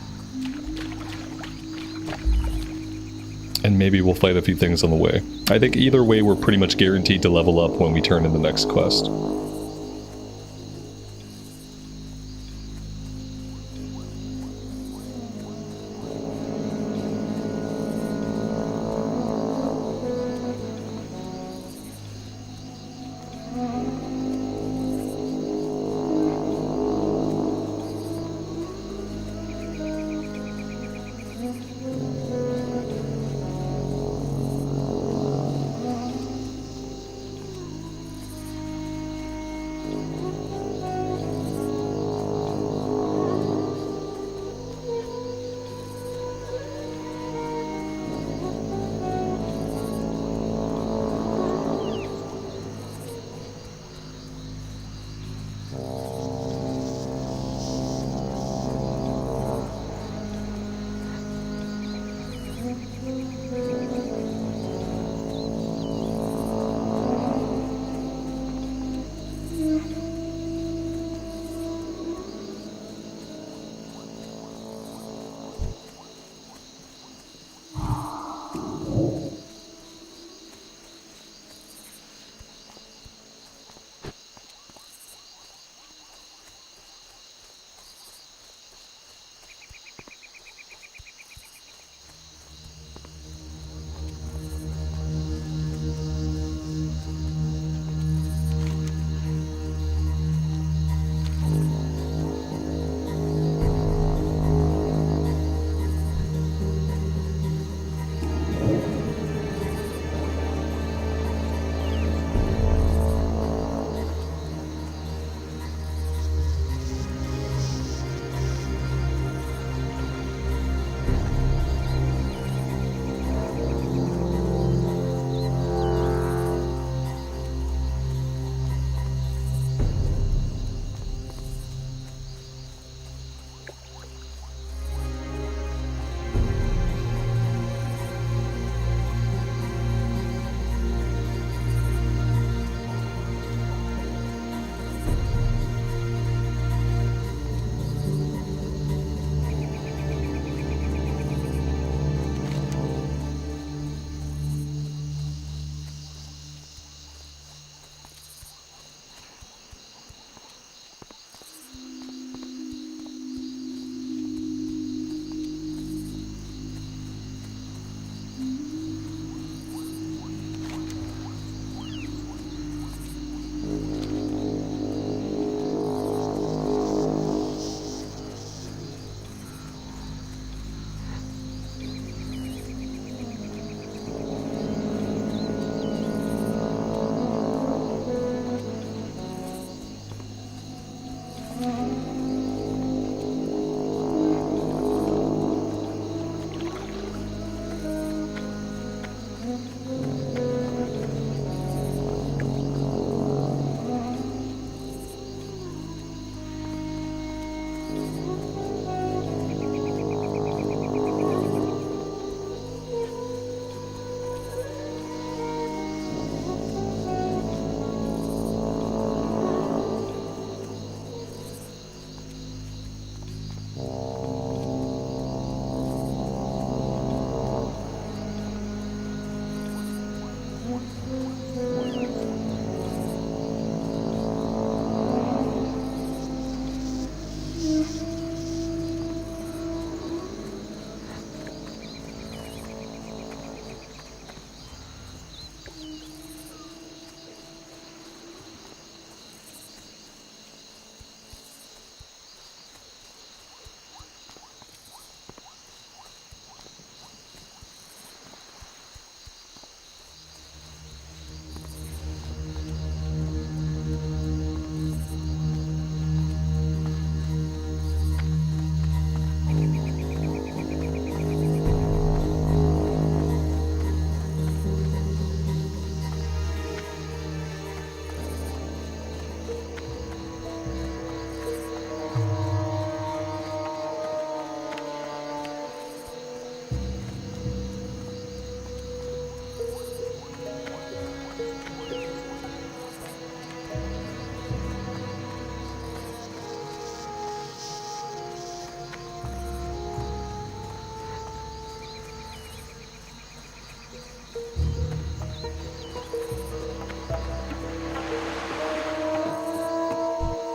And maybe we'll fight a few things on the way. I think either way we're pretty much guaranteed to level up when we turn in the next quest.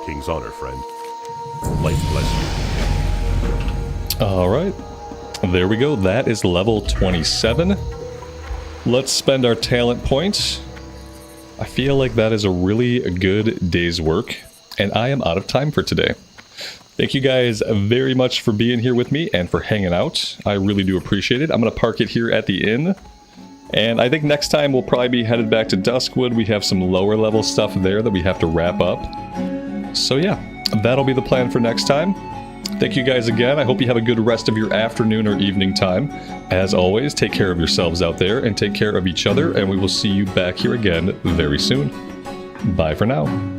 King's honor, friend. Life bless you. Alright. There we go. That is level 27. Let's spend our talent points. I feel like that is a really good day's work. And I am out of time for today. Thank you guys very much for being here with me and for hanging out. I really do appreciate it. I'm going to park it here at the inn. And I think next time we'll probably be headed back to Duskwood. We have some lower level stuff there that we have to wrap up. So yeah, that'll be the plan for next time. Thank you guys again. I hope you have a good rest of your afternoon or evening time. As always, take care of yourselves out there and take care of each other. And we will see you back here again very soon. Bye for now.